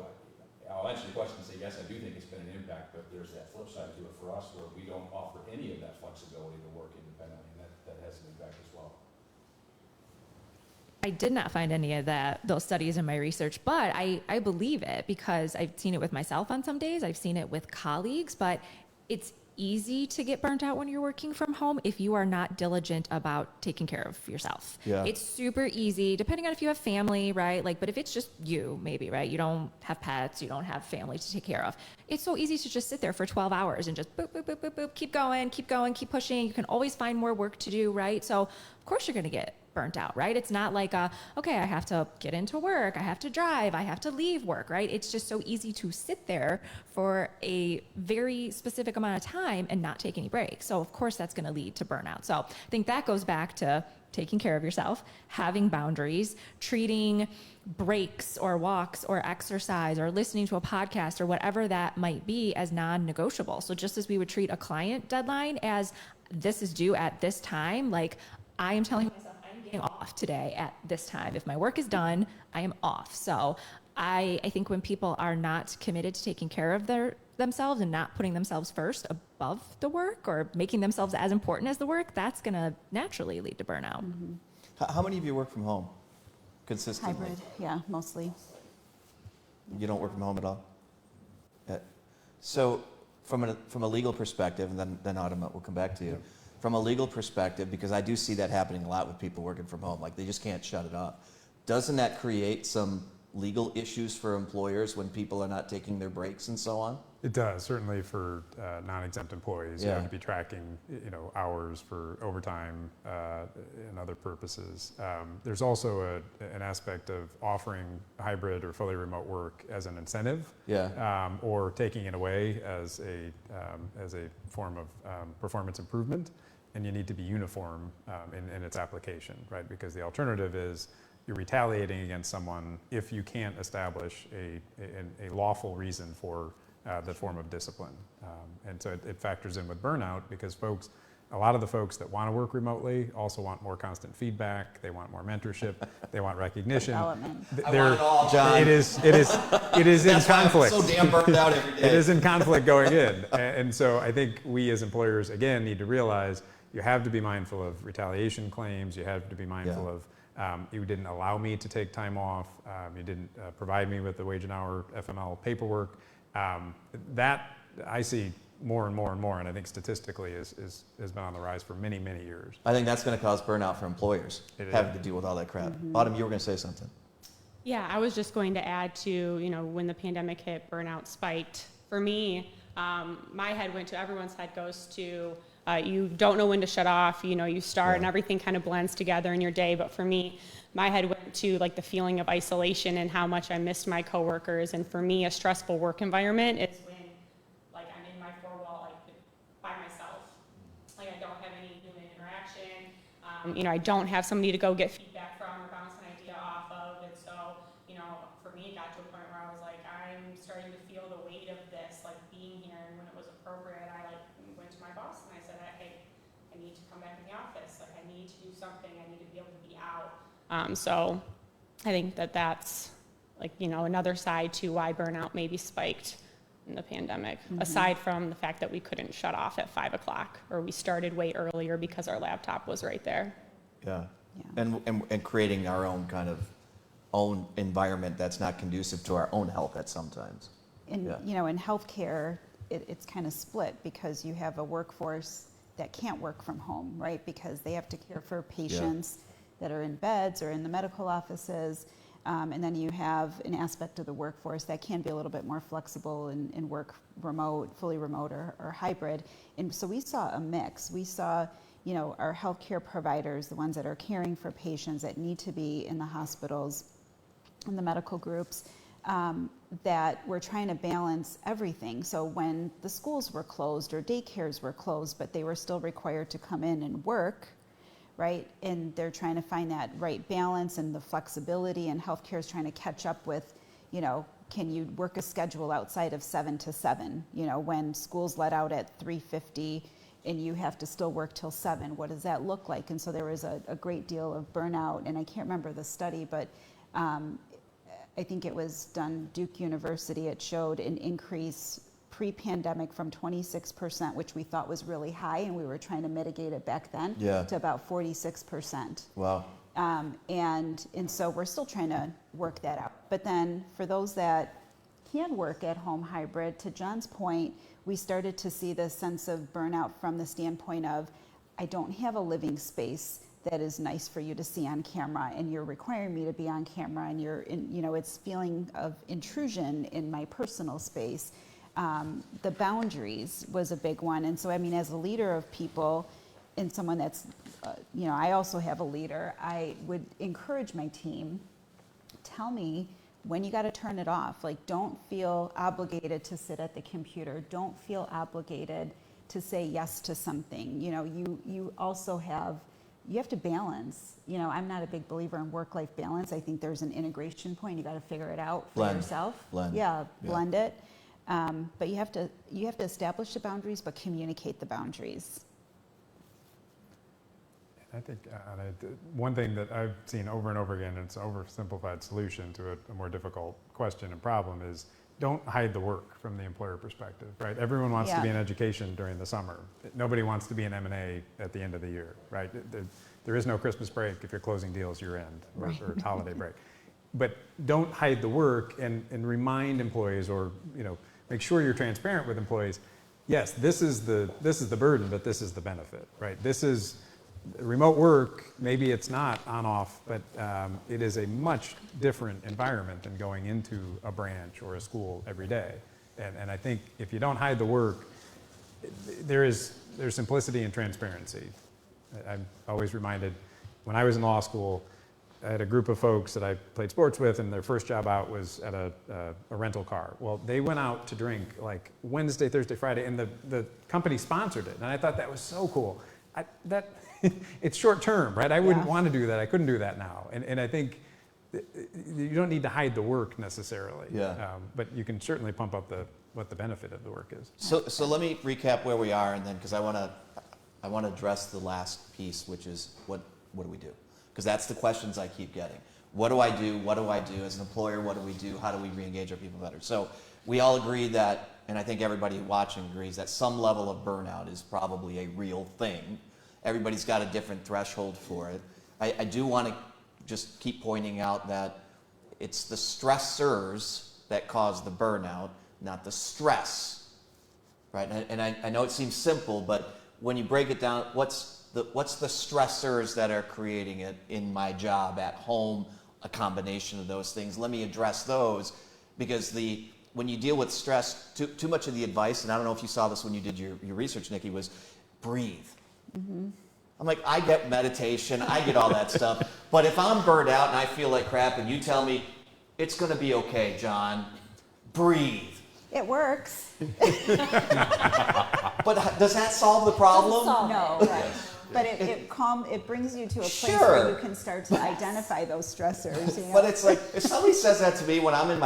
I'll answer your question and say, yes, I do think it's been an impact, but there's that flip side to it for us where we don't offer any of that flexibility to work independently, and that has an impact as well. I did not find any of those studies in my research, but I believe it because I've seen it with myself on some days. I've seen it with colleagues, but it's easy to get burnt out when you're working from home if you are not diligent about taking care of yourself. Yeah. It's super easy, depending on if you have family, right? But if it's just you, maybe, right? You don't have pets, you don't have family to take care of. It's so easy to just sit there for 12 hours and just boop, boop, boop, boop, boop, keep going, keep pushing. You can always find more work to do, right? So of course you're going to get burnt out, right? It's not like, okay, I have to get into work, I have to drive, I have to leave work, right? It's just so easy to sit there for a very specific amount of time and not take any breaks. So of course that's going to lead to burnout. So I think that goes back to taking care of yourself, having boundaries, treating breaks or walks or exercise or listening to a podcast or whatever that might be as non-negotiable. So just as we would treat a client deadline as this is due at this time, like I am telling myself I'm getting off today at this time. If my work is done, I am off. So I think when people are not committed to taking care of themselves and not putting themselves first above the work or making themselves as important as the work, that's going to naturally lead to burnout. Mm-hmm. How many of you work from home consistently? Hybrid, yeah, mostly. You don't work from home at all? So from a legal perspective, and then Autumn, we'll come back to you. From a legal perspective, because I do see that happening a lot with people working from home, like they just can't shut it off. Doesn't that create some legal issues for employers when people are not taking their breaks and so on? It does, certainly for non-exempt employees. You have to be tracking, hours for overtime and other purposes. There's also an aspect of offering hybrid or fully remote work as an incentive, or taking it away as a form of performance improvement, and you need to be uniform in its application, right? Because the alternative is you're retaliating against someone if you can't establish a lawful reason for the form of discipline. And so it factors in with burnout because a lot of the folks that want to work remotely also want more constant feedback. They want more mentorship. They want recognition. Development. I want it all, John. It is in conflict. I'm so damn burned out every day. It is in conflict going in. And so I think we as employers, again, need to realize you have to be mindful of retaliation claims. You have to be mindful of you didn't allow me to take time off. You didn't provide me with the wage and hour FML paperwork. That I see more and more and more, and I think statistically has been on the rise for many, many years. I think that's going to cause burnout for employers, having to deal with all that crap. Autumn, you were going to say something. Yeah, I was just going to add to, when the pandemic hit, burnout spiked. For me, my head went to, everyone's head goes to You don't know when to shut off, you start and Yeah. everything kind of blends together in your day. But for me, my head went to like the feeling of isolation and how much I missed my coworkers. And for me, a stressful work environment is when like I'm in my four wall, like by myself. Like I don't have any human interaction. I don't have somebody to go get feedback from or bounce an idea off of. And so, for me, it got to a point where I was like, I'm starting to feel the weight of this, like being here. And when it was appropriate, I like went to my boss and I said, hey, I need to come back in the office. Like I need to do something. I need to be able to be out. So I think that's like, another side to why burnout maybe spiked in the pandemic, aside from the fact that we couldn't shut off at 5 o'clock or we started way earlier because our laptop was right there. Yeah. Yeah. And creating our own kind of own environment that's not conducive to our own health at sometimes. And, Yeah. in healthcare, it's kind of split because you have a workforce that can't work from home, right? Because they have to care for patients that are in beds or in the medical offices. And then you have an aspect of the workforce that can be a little bit more flexible and work remote, fully remote or hybrid. And so we saw a mix. We saw, our healthcare providers, the ones that are caring for patients that need to be in the hospitals and the medical groups, that were trying to balance everything. So when the schools were closed or daycares were closed, but they were still required to come in and work, right? And they're trying to find that right balance and the flexibility, and healthcare is trying to catch up with, can you work a schedule outside of 7 to 7? When school's let out at 3:50 and you have to still work till 7, what does that look like? And so there was a great deal of burnout, and I can't remember the study, but I think it was done Duke University. It showed an increase pre-pandemic from 26%, which we thought was really high, and we were trying to mitigate it back then, to about 46%. Wow. And so we're still trying to work that out. But then for those that can work at home hybrid, to John's point, we started to see this sense of burnout from the standpoint of, I don't have a living space that is nice for you to see on camera, and you're requiring me to be on camera, and it's feeling of intrusion in my personal space. The boundaries was a big one. And so, as a leader of people and someone that's, I also have a leader, I would encourage my team, tell me when you got to turn it off. Like, don't feel obligated to sit at the computer. Don't feel obligated to say yes to something. You also you have to balance. I'm not a big believer in work-life balance. I think there's an integration point. You got to figure it out for yourself. Blend. Yeah, blend it. But you have to establish the boundaries, but communicate the boundaries. I think one thing that I've seen over and over again, and it's an oversimplified solution to a more difficult question and problem, is don't hide the work from the employer perspective, right? Everyone wants to be in education during the summer. Nobody wants to be in M&A at the end of the year, right? There is no Christmas break if you're closing deals year-end, or holiday break. But don't hide the work, and remind employees, or make sure you're transparent with employees. Yes, this is the burden, but this is the benefit, right? This is remote work. Maybe it's not on off, but it is a much different environment than going into a branch or a school every day. And I think if you don't hide the work, there's simplicity and transparency. I'm always reminded, when I was in law school, I had a group of folks that I played sports with, and their first job out was at a rental car. Well, they went out to drink like Wednesday, Thursday, Friday, and the company sponsored it. And I thought that was so cool. It's short term, right? I wouldn't want to do that. I couldn't do that now. And I think you don't need to hide the work necessarily. But you can certainly pump up what the benefit of the work is. So let me recap where we are, and then, because I want to address the last piece, which is what do we do? Because that's the questions I keep getting. What do I do? What do I do as an employer? What do we do? How do we re-engage our people better? So we all agree that, and I think everybody watching agrees, that some level of burnout is probably a real thing. Everybody's got a different threshold for it. I do want to just keep pointing out that it's the stressors that cause the burnout, not the stress, right? And I know it seems simple, but when you break it down, what's the stressors that are creating it in my job, at home, a combination of those things? Let me address those, because when you deal with stress, too much of the advice, and I don't know if you saw this when you did your research, Nikki, was breathe. I'm like, I get meditation, I get all that stuff, but if I'm burned out and I feel like crap and you tell me, it's gonna be okay, John, breathe. It works. But does that solve the problem? No, right. But it brings you to a place Sure. where you can start to identify those stressors. You know? But it's like, if somebody says that to me when I'm in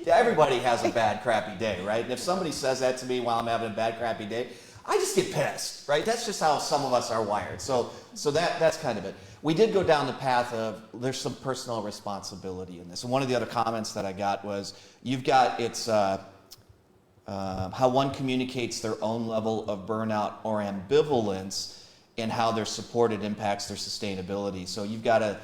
everybody has a bad, crappy day, right? And if somebody says that to me while I'm having a bad, crappy day, I just get pissed, right? That's just how some of us are wired. So that's kind of it. We did go down the path of there's some personal responsibility in this. And one of the other comments that I got was, how one communicates their own level of burnout or ambivalence and how their supported impacts their sustainability. So you've got an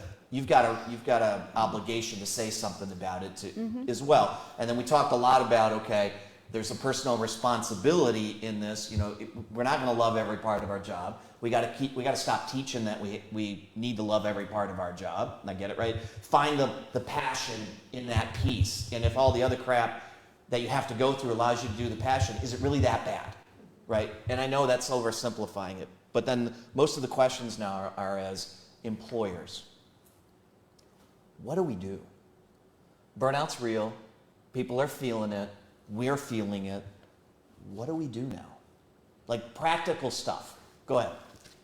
obligation to say something about it as well. And then we talked a lot about, okay, there's a personal responsibility in this. You know, we're not going to love every part of our job. We got to stop teaching that we need to love every part of our job. And I get it, right? Find the passion in that piece. And if all the other crap that you have to go through allows you to do the passion, is it really that bad, right? And I know that's oversimplifying it, but then most of the questions now are as employers. What do we do? Burnout's real. People are feeling it. We're feeling it. What do we do now? Like practical stuff. Go ahead,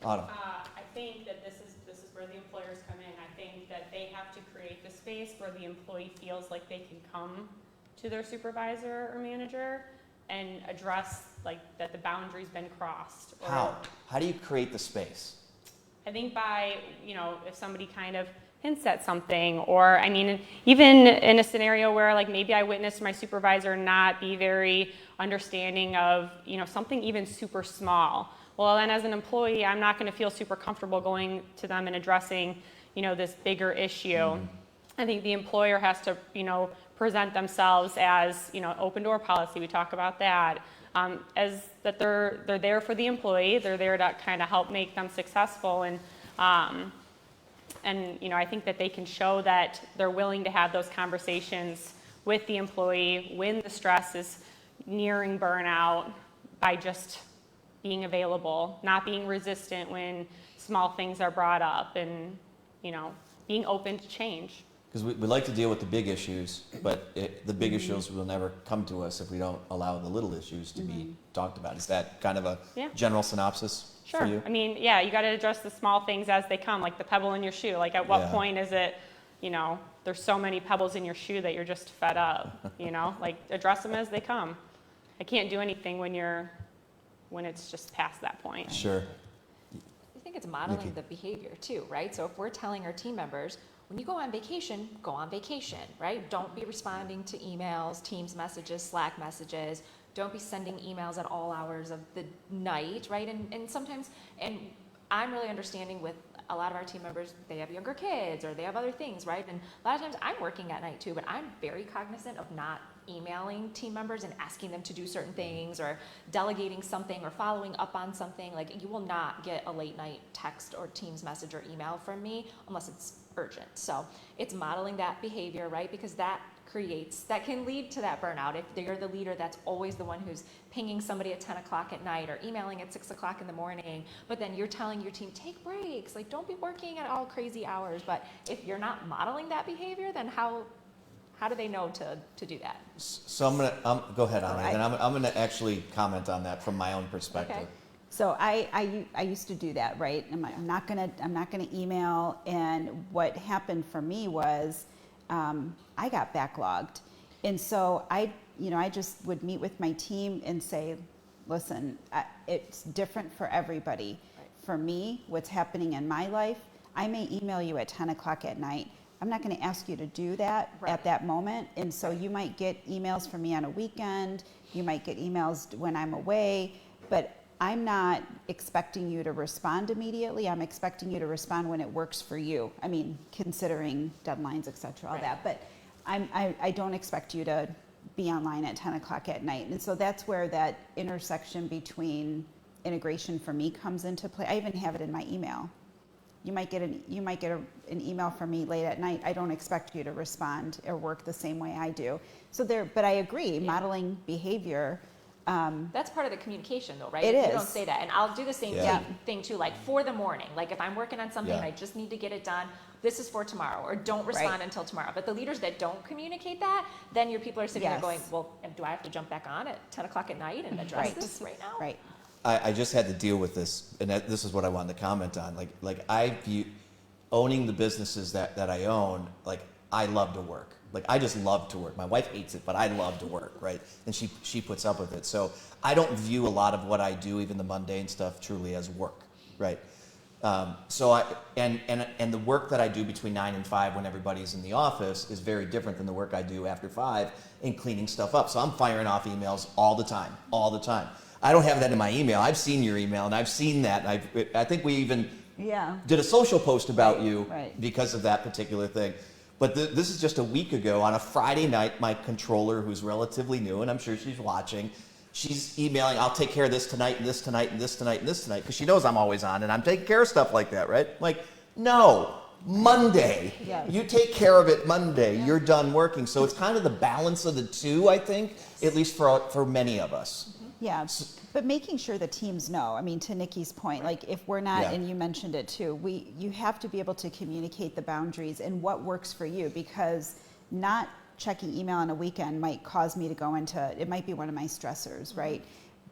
Autumn. I think that this is where the employers come in. I think that they have to create the space where the employee feels like they can come to their supervisor or manager and address like that the boundary's been crossed. How? How do you create the space? I think by, if somebody kind of hints at something, or I mean, even in a scenario where like maybe I witnessed my supervisor not be very understanding of, something even super small. Well, then as an employee, I'm not going to feel super comfortable going to them and addressing, this bigger issue. I think the employer has to, present themselves as, open door policy. We talk about that. As that they're there for the employee. They're there to kind of help make them successful. And I think that they can show that they're willing to have those conversations with the employee when the stress is nearing burnout by just being available, not being resistant when small things are brought up, and, being open to change. Because we like to deal with the big issues, but the big issues will never come to us if we don't allow the little issues to be talked about. Is that kind of a general synopsis for you? I mean, you got to address the small things as they come, like the pebble in your shoe. Like at what point is it, there's so many pebbles in your shoe that you're just fed up, like address them as they come. I can't do anything when it's just past that point. Sure. I think it's modeling the behavior too, right? So if we're telling our team members, when you go on vacation, right? Don't be responding to emails, Teams messages, Slack messages. Don't be sending emails at all hours of the night, right? And sometimes, and I'm really understanding with a lot of our team members, they have younger kids or they have other things, right? And a lot of times I'm working at night too, but I'm very cognizant of not emailing team members and asking them to do certain things or delegating something or following up on something. Like, you will not get a late night text or Teams message or email from me unless it's urgent. So it's modeling that behavior, right? Because that can lead to that burnout. If you're the leader that's always the one who's pinging somebody at 10 o'clock at night or emailing at 6 o'clock in the morning, but then you're telling your team, take breaks, like don't be working at all crazy hours. But if you're not modeling that behavior, then how do they know to do that? So I'm gonna go ahead on it, and I'm gonna actually comment on that from my own perspective. Okay. So I used to do that, right? I'm not gonna email. And what happened for me was I got backlogged, and so I just would meet with my team and say, listen, it's different for everybody. Right. For me, what's happening in my life, I may email you at 10 o'clock at night. I'm not going to ask you to do that at that moment. And so you might get emails from me on a weekend. You might get emails when I'm away. But I'm not expecting you to respond immediately. I'm expecting you to respond when it works for you. I mean, considering deadlines, et cetera, all that. But I don't expect you to be online at 10 o'clock at night. And so that's where that intersection between integration for me comes into play. I even have it in my email. You might get an email from me late at night. I don't expect you to respond or work the same way I do. So but I agree, modeling behavior That's part of the communication though, right? It You is. don't say that. And I'll do the same Yeah. thing too, like for the morning. Like if I'm working on something and I just need to get it done, this is for tomorrow, or don't respond until tomorrow. But the leaders that don't communicate that, then your people are sitting there going, well, do I have to jump back on at 10 o'clock at night and address this right now? Right. I just had to deal with this, and this is what I wanted to comment on. Like I view owning the businesses that I own, like I love to work. Like I just love to work. My wife hates it, but I love to work, right? And she puts up with it. So I don't view a lot of what I do, even the mundane stuff, truly as work, right? So and the work that I do between 9 and 5 when everybody's in the office is very different than the work I do after 5 in cleaning stuff up. So I'm firing off emails all the time. I don't have that in my email. I've seen your email and I've seen that. I think we even did a social post about you because of that particular thing. But this is just a week ago on a Friday night, my controller, who's relatively new, and I'm sure she's watching, she's emailing, I'll take care of this tonight and this tonight and this tonight and this tonight, because she knows I'm always on and I'm taking care of stuff like that, right? Like, no, Monday. Yes. You take care of it Monday. You're done working. So it's kind of the balance of the two, I think, at least for many of us. Yeah, but making sure the teams know. I mean, to Nikki's point, like if we're not, and you mentioned it too, you have to be able to communicate the boundaries and what works for you, because not checking email on a weekend might cause me to go into, it might be one of my stressors, right?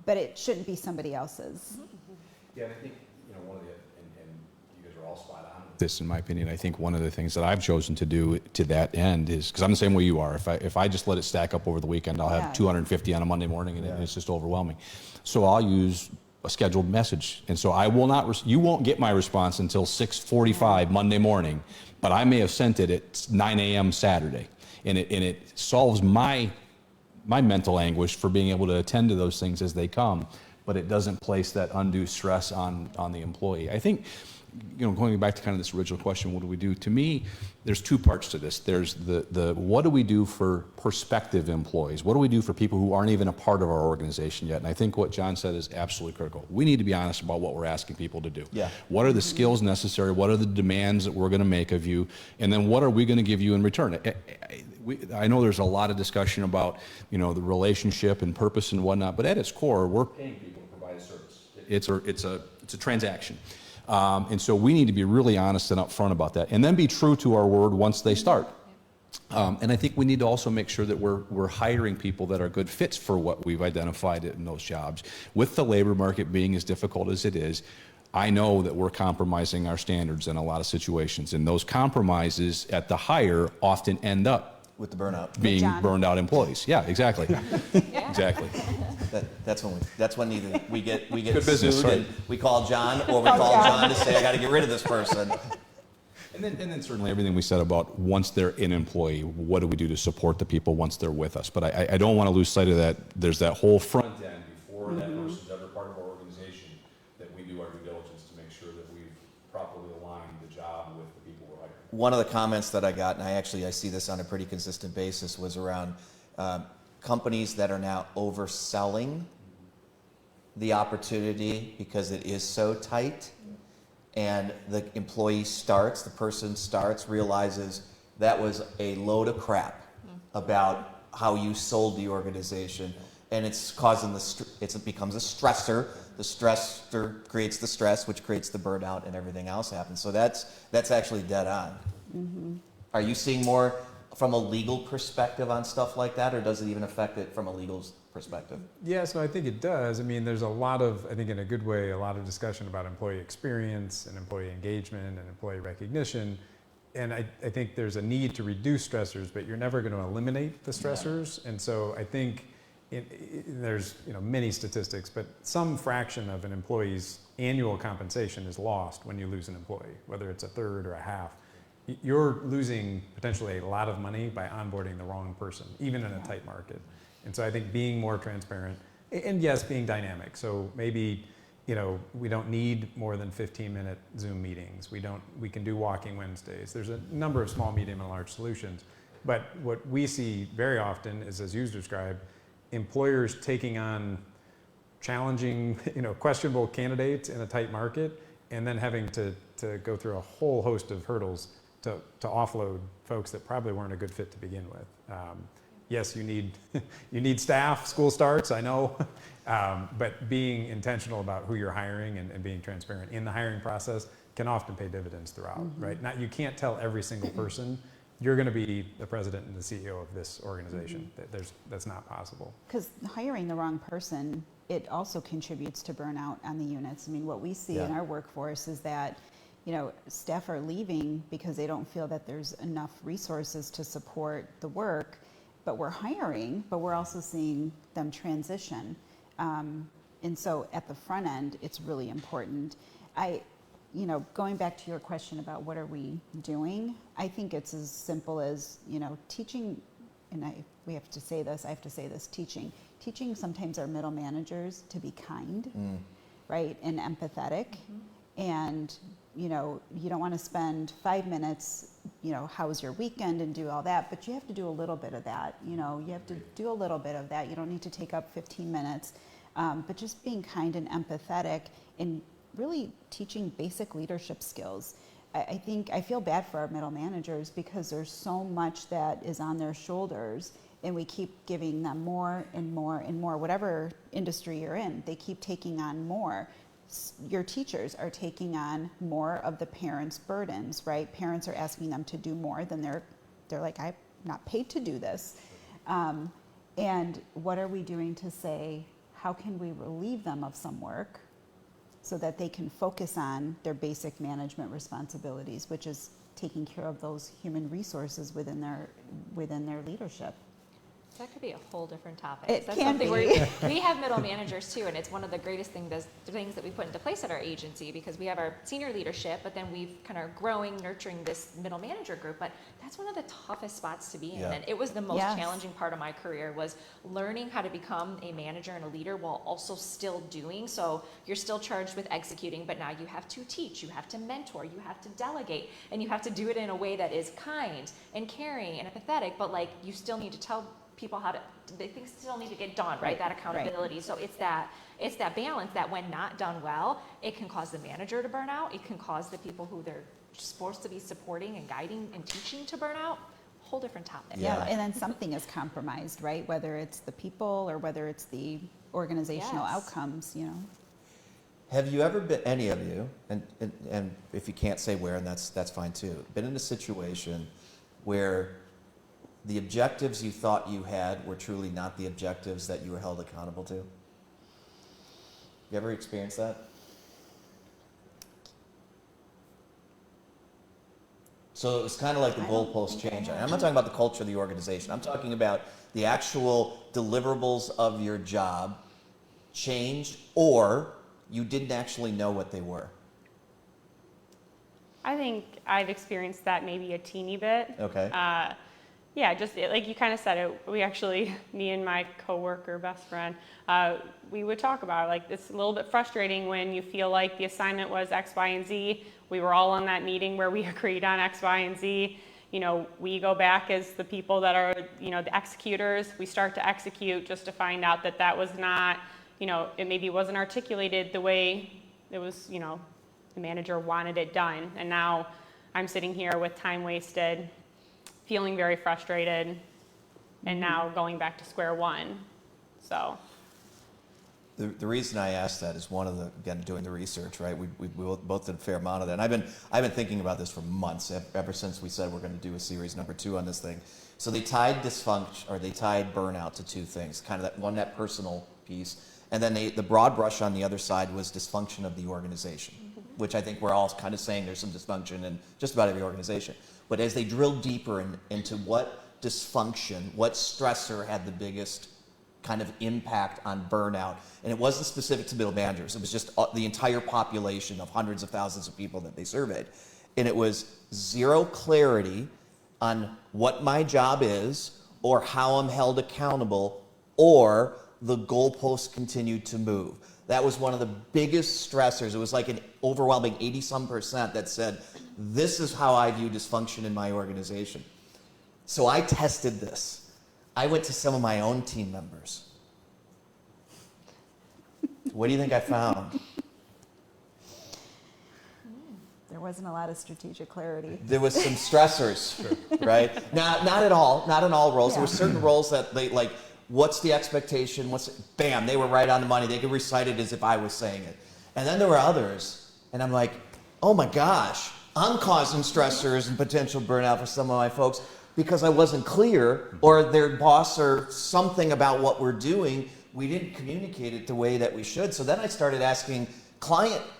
But it shouldn't be somebody else's. Yeah, and I think, one of the, and you guys are all spot on with this, in my opinion. I think one of the things that I've chosen to do to that end is, because I'm the same way you are, if I just let it stack up over the weekend, I'll have 250 on a Monday morning, and it's just overwhelming. So I'll use a scheduled message. And so I will not, you won't get my response until 6:45 Monday morning, but I may have sent it at 9 a.m. Saturday. And it solves my mental anguish for being able to attend to those things as they come, but it doesn't place that undue stress on the employee. I think, going back to kind of this original question, what do we do? To me, there's two parts to this. There's the what do we do for prospective employees? What do we do for people who aren't even a part of our organization yet? And I think what John said is absolutely critical. We need to be honest about what we're asking people to do. Yeah. What are the skills necessary? What are the demands that we're going to make of you? And then what are we going to give you in return? I know there's a lot of discussion about, the relationship and purpose and whatnot, but at its core, we're paying people to provide a service. It's a transaction. And so we need to be really honest and upfront about that, and then be true to our word once they start. And I think we need to also make sure that we're hiring people that are good fits for what we've identified in those jobs. With the labor market being as difficult as it is, I know that we're compromising our standards in a lot of situations, and those compromises at the hire often end up with the burnout, being burned out employees. Yeah, exactly. Exactly. That's when either we get good business, sued right? and we call John, or we call John to say, I got to get rid of this person. And then certainly everything we said about once they're an employee, what do we do to support the people once they're with us? But I don't want to lose sight of that. There's that whole front end before that person's ever part of our organization, that we do our due diligence to make sure that we've properly aligned the job with the people we're hiring. One of the comments that I got, and I see this on a pretty consistent basis, was around companies that are now overselling the opportunity because it is so tight, and the the person starts, realizes that was a load of crap about how you sold the organization, and it's causing it becomes a stressor. The stressor creates the stress, which creates the burnout, and everything else happens. So that's actually dead on. Mm-hmm. Are you seeing more from a legal perspective on stuff like that, or does it even affect it from a legal perspective? Yeah, so I think it does. I mean, there's a lot of, I think in a good way, a lot of discussion about employee experience and employee engagement and employee recognition. And I think there's a need to reduce stressors, but you're never going to eliminate the stressors. And so I think there's many statistics, but some fraction of an employee's annual compensation is lost when you lose an employee, whether it's a third or a half. You're losing potentially a lot of money by onboarding the wrong person, even in a tight market. And so I think being more transparent, and yes, being dynamic. So maybe we don't need more than 15-minute Zoom meetings. We can do walking Wednesdays. There's a number of small, medium, and large solutions. But what we see very often is, as you described, employers taking on challenging, questionable candidates in a tight market, and then having to go through a whole host of hurdles to offload folks that probably weren't a good fit to begin with. yes, you need you need staff. School starts, I know, but being intentional about who you're hiring and being transparent in the hiring process can often pay dividends throughout, right? Not, you can't tell every single person you're going to be the president and the CEO of this organization. That's not possible. Because hiring the wrong person, it also contributes to burnout on the units. I mean, what we see in our workforce is that, you know, staff are leaving because they don't feel that there's enough resources to support the work, but we're hiring, but we're also seeing them transition. And so at the front end, it's really important. You know, going back to your question about what are we doing, I think it's as simple as, you know, teaching, and we have to say this, I have to say this, teaching sometimes our middle managers to be kind, right, and empathetic. And, you know, you don't want to spend 5 minutes, you know, how's your weekend and do all that, but you have to do a little bit of that, you know, you have to do a little bit of that. You don't need to take up 15 minutes, but just being kind and empathetic and really teaching basic leadership skills. I think I feel bad for our middle managers because there's so much that is on their shoulders, and we keep giving them more and more and more. Whatever industry you're in, they keep taking on more. Your teachers are taking on more of the parents' burdens, right? Parents are asking them to do more than they're like, I'm not paid to do this. And what are we doing to say, how can we relieve them of some work so that they can focus on their basic management responsibilities, which is taking care of those human resources within their leadership? That could be a whole different topic. It That's can something be. we have middle managers too, and it's one of the greatest things that we put into place at our agency, because we have our senior leadership, but then we've kind of growing, nurturing this middle manager group. But that's one of the toughest spots to be in, and it was the most challenging part of my career, was learning how to become a manager and a leader while also still doing. So you're still charged with executing, but now you have to teach, you have to mentor, you have to delegate, and you have to do it in a way that is kind and caring and empathetic, but like you still need to tell people how to, things still need to get done, right? That accountability. Right. So it's that balance that when not done well, it can cause the manager to burn out. It can cause the people who they're supposed to be supporting and guiding and teaching to burn out. Whole different topic. Yeah, and then something is compromised, right? Whether it's the people or whether it's the organizational outcomes, you know. Have you ever been, any of you, and if you can't say where, and that's fine too, been in a situation where the objectives you thought you had were truly not the objectives that you were held accountable to? You ever experienced that? So it was kind of like the goalpost change. I'm not talking about the culture of the organization. I'm talking about the actual deliverables of your job changed, or you didn't actually know what they were. I think I've experienced that maybe a teeny bit. Okay. Yeah, just like you kind of said it, we actually, me and my coworker, best friend, we would talk about it. Like, it's a little bit frustrating when you feel like the assignment was X, Y, and Z. We were all on that meeting where we agreed on X, Y, and Z. You know, we go back as the people that are, you know, the executors. We start to execute just to find out that that was not, you know, it maybe wasn't articulated the way it was, you know, the manager wanted it done. And now I'm sitting here with time wasted, feeling very frustrated, and now going back to square one. So the reason I asked that is one of the, again, doing the research, right? We both did a fair amount of that. And I've been thinking about this for months, ever since we said we're going to do a series number 2 on this thing. So they tied dysfunction, or they tied burnout to 2 things, kind of that personal piece, and then the broad brush on the other side was dysfunction of the organization, which I think we're all kind of saying there's some dysfunction in just about every organization. But as they drilled deeper into what dysfunction, what stressor had the biggest kind of impact on burnout, and it wasn't specific to middle managers, it was just the entire population of hundreds of thousands of people that they surveyed. And it was zero clarity on what my job is, or how I'm held accountable, or the goalposts continued to move. That was one of the biggest stressors. It was like an overwhelming 80-some% that said, this is how I view dysfunction in my organization. So I tested this. I went to some of my own team members. What do you think I found? There wasn't a lot of strategic clarity. There was some stressors, right? Not in all roles. There were certain roles that they like. What's the expectation? Bam, they were right on the money. They could recite it as if I was saying it. And then there were others, and I'm like, oh my gosh, I'm causing stressors and potential burnout for some of my folks because I wasn't clear, or their boss or something about what we're doing. We didn't communicate it the way that we should. So then I started asking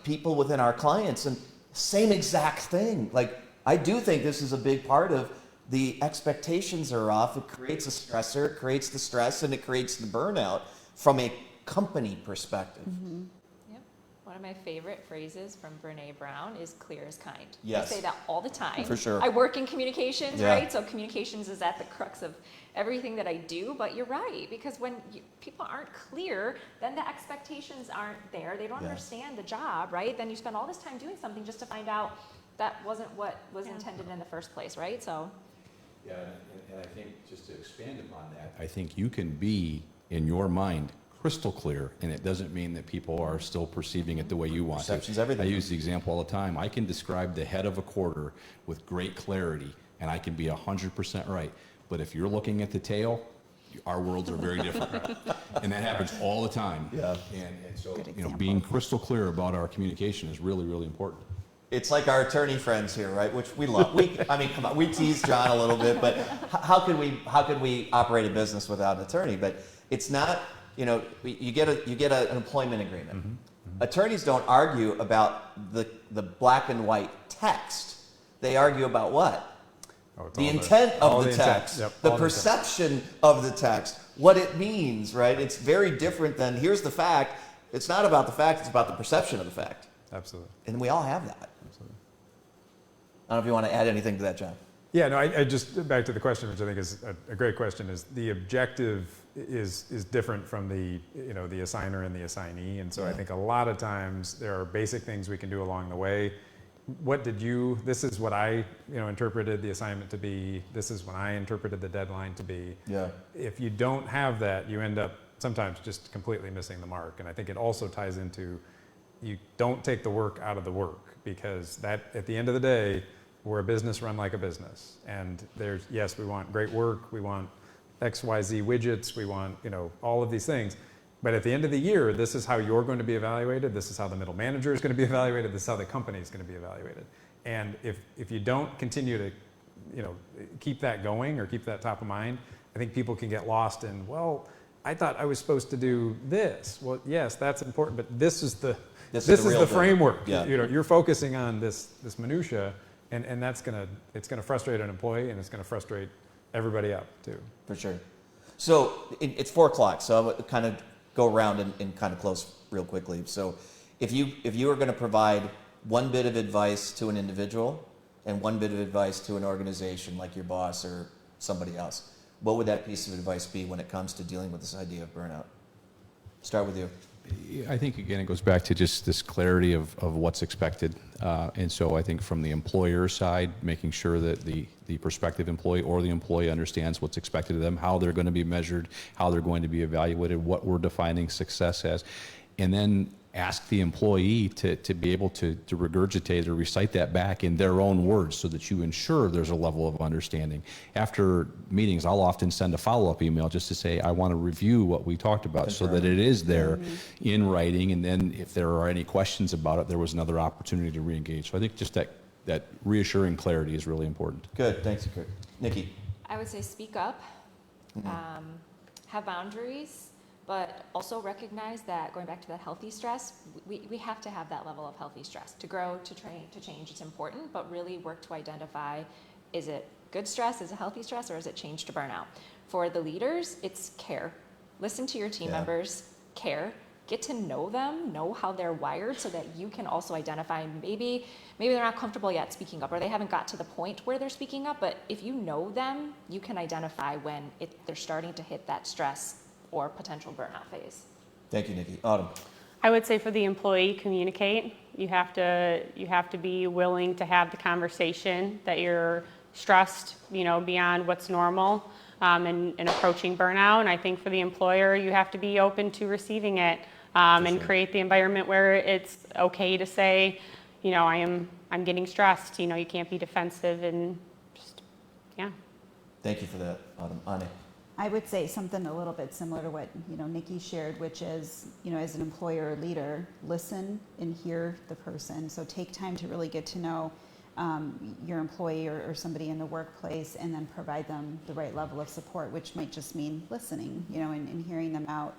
people within our clients, and same exact thing. Like, I do think this is a big part of the expectations are off. It creates a stressor, it creates the stress, and it creates the burnout from a company perspective. Mm-hmm. Yep. One of my favorite phrases from Brene Brown is clear as kind. Yes. I say that all the time. For sure. I work in communications, Yeah. right? So communications is at the crux of everything that I do, but you're right, because when people aren't clear, then the expectations aren't there. They don't Yeah. understand the job, right? Then you spend all this time doing something just to find out that wasn't what was intended in the first place, right? So. Yeah, and I think just to expand upon that, I think you can be, in your mind, crystal clear, and it doesn't mean that people are still perceiving it the way you want Perception's to. everything. I use the example all the time. I can describe the head of a quarter with great clarity, and I can be 100% right. But if you're looking at the tail, our worlds are very different. And that happens all the time. Yeah. And so, Good being crystal clear about our communication is really, really important. It's like our attorney friends here, right? Which we love. Come on, we tease John a little bit, but how could we operate a business without an attorney? But it's not, you get an employment agreement. Mm-hmm. Mm-hmm. Attorneys don't argue about the black and white text. They argue about what? The intent of the text, the perception of the text, what it means, right? It's very different than here's the fact. It's not about the fact, it's about the perception of the fact. Absolutely. And we all have that. I don't know if you want to add anything to that, John. Yeah, no, I just, back to the question, which I think is a great question, is the objective is different from the assigner and the assignee. And so I think a lot of times there are basic things we can do along the way. This is what I, interpreted the assignment to be. This is when I interpreted the deadline to be. Yeah. If you don't have that, you end up sometimes just completely missing the mark. And I think it also ties into, you don't take the work out of the work, because that, at the end of the day, we're a business run like a business. And we want great work, we want XYZ widgets, we want, all of these things. But at the end of the year, this is how you're going to be evaluated, this is how the middle manager is going to be evaluated, this is how the company is going to be evaluated. And if you don't continue to, keep that going or keep that top of mind, I think people can get lost in, well, I thought I was supposed to do this. Well, yes, that's important, but this is the framework. Yeah. You're focusing on this minutia, and it's gonna frustrate an employee, and it's gonna frustrate everybody up too. For sure. So it's 4:00, so I would kind of go around and kind of close real quickly. So if you were going to provide one bit of advice to an individual and one bit of advice to an organization like your boss or somebody else, what would that piece of advice be when it comes to dealing with this idea of burnout? Start with you. I think, again, it goes back to just this clarity of what's expected. And so I think from the employer side, making sure that the prospective employee or the employee understands what's expected of them, how they're going to be measured, how they're going to be evaluated, what we're defining success as. And then ask the employee to be able to regurgitate or recite that back in their own words so that you ensure there's a level of understanding. After meetings, I'll often send a follow-up email just to say, I want to review what we talked about so that it is there in writing, and then if there are any questions about it, there was another opportunity to re-engage. So I think just that reassuring clarity is really important. Good, thanks, Curt. Nikki? I would say speak up, have boundaries, but also recognize that, going back to that healthy stress, we have to have that level of healthy stress. To grow, to train, to change, it's important, but really work to identify, is it good stress, is it healthy stress, or is it change to burnout? For the leaders, it's care. Listen to your team members, care. Get to know them, know how they're wired so that you can also identify maybe they're not comfortable yet speaking up, or they haven't got to the point where they're speaking up, but if you know them, you can identify when they're starting to hit that stress or potential burnout phase. Thank you, Nikki. Autumn? I would say for the employee, communicate. You have to be willing to have the conversation that you're stressed, beyond what's normal, and approaching burnout. And I think for the employer, you have to be open to receiving it, and create the environment where it's okay to say, I am I'm getting stressed, you can't be defensive and just, yeah. Thank you for that, Anne. I would say something a little bit similar to what Nikki shared, which is as an employer or leader, listen and hear the person. So take time to really get to know your employee or somebody in the workplace, and then provide them the right level of support, which might just mean listening, and hearing them out.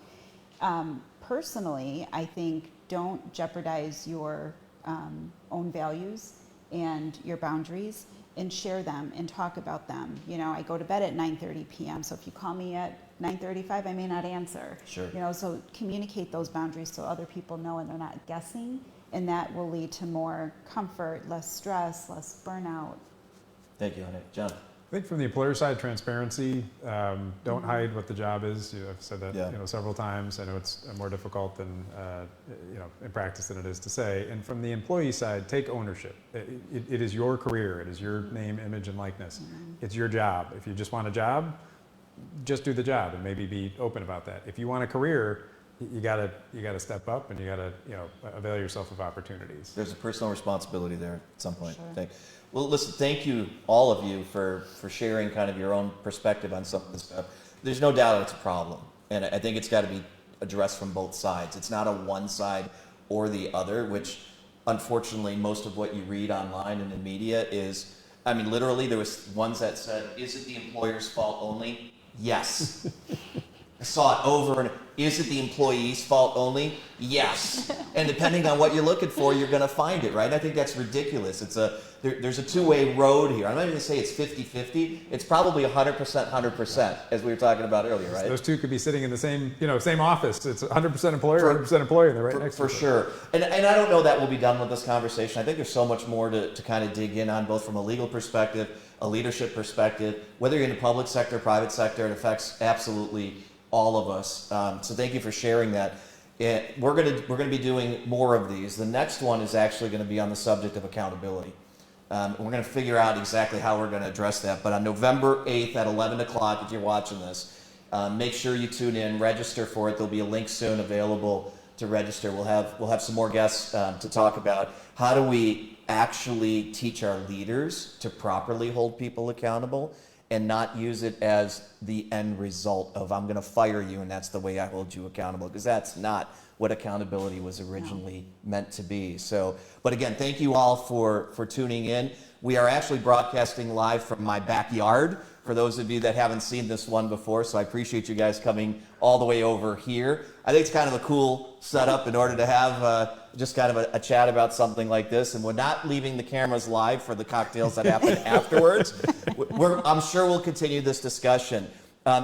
Personally, I think don't jeopardize your own values and your boundaries, and share them and talk about them. I go to bed at 9:30 p.m. So if you call me at 9:35, I may not answer. Sure. So communicate those boundaries so other people know and they're not guessing, and that will lead to more comfort, less stress, less burnout. Thank you, Anne. John. I think from the employer side, transparency. Don't hide what the job is. I've said that several times. I know it's more difficult than in practice than it is to say. And from the employee side, take ownership. It is your career. It is your name, image, and likeness. It's your job. If you just want a job, just do the job and maybe be open about that. If you want a career, you gotta step up, and you gotta avail yourself of opportunities. There's a personal responsibility there at some point. Sure. Well, listen, thank you, all of you, for sharing kind of your own perspective on some of this stuff. There's no doubt it's a problem, and I think it's got to be addressed from both sides. It's not a one side or the other, which unfortunately most of what you read online and in media is, literally there was ones that said, is it the employer's fault only? Yes. I saw it over and is it the employee's fault only? Yes. And depending on what you're looking for, you're going to find it, right? I think that's ridiculous. There's a two-way road here. I'm not even going to say it's 50-50. It's probably 100%, as we were talking about earlier, right? Those two could be sitting in the same office. It's 100% employer, 100% employee, and they're right next to each other. For sure. And I don't know that we'll be done with this conversation. I think there's so much more to kind of dig in on, both from a legal perspective, a leadership perspective, whether you're in the public sector, private sector, it affects absolutely all of us. So thank you for sharing that. We're gonna be doing more of these. The next one is actually going to be on the subject of accountability. We're going to figure out exactly how we're going to address that. But on November 8th at 11 o'clock, if you're watching this, make sure you tune in, register for it. There'll be a link soon available to register. We'll have some more guests to talk about how do we actually teach our leaders to properly hold people accountable, and not use it as the end result of I'm going to fire you and that's the way I hold you accountable, because that's not what accountability was originally meant to be. So, but again, thank you all for tuning in. We are actually broadcasting live from my backyard for those of you that haven't seen this one before, so I appreciate you guys coming all the way over here. I think it's kind of a cool setup in order to have just kind of a chat about something like this, and we're not leaving the cameras live for the cocktails that happen afterwards. I'm sure we'll continue this discussion.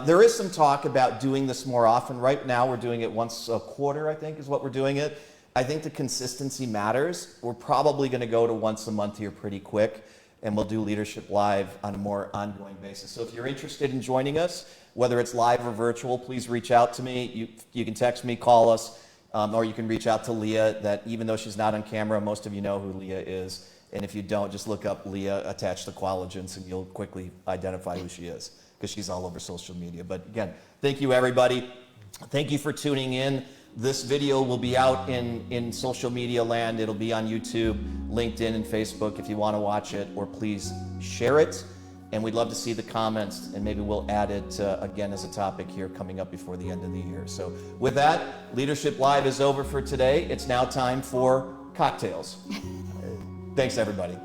There is some talk about doing this more often. Right now we're doing it once a quarter, I think is what we're doing it. I think the consistency matters. We're probably going to go to once a month here pretty quick, and we'll do Leadership Live on a more ongoing basis. So if you're interested in joining us, whether it's live or virtual, please reach out to me. You can text me, call us, or you can reach out to Leah, that even though she's not on camera, most of you know who Leah is. And if you don't, just look up Leah attached to Qualligence and you'll quickly identify who she is, because she's all over social media. But again, thank you everybody. Thank you for tuning in. This video will be out in social media land. It'll be on YouTube, LinkedIn, and Facebook if you want to watch it, or please share it. And we'd love to see the comments, and maybe we'll add it again as a topic here coming up before the end of the year. So with that, Leadership Live is over for today. It's now time for cocktails. Thanks, everybody.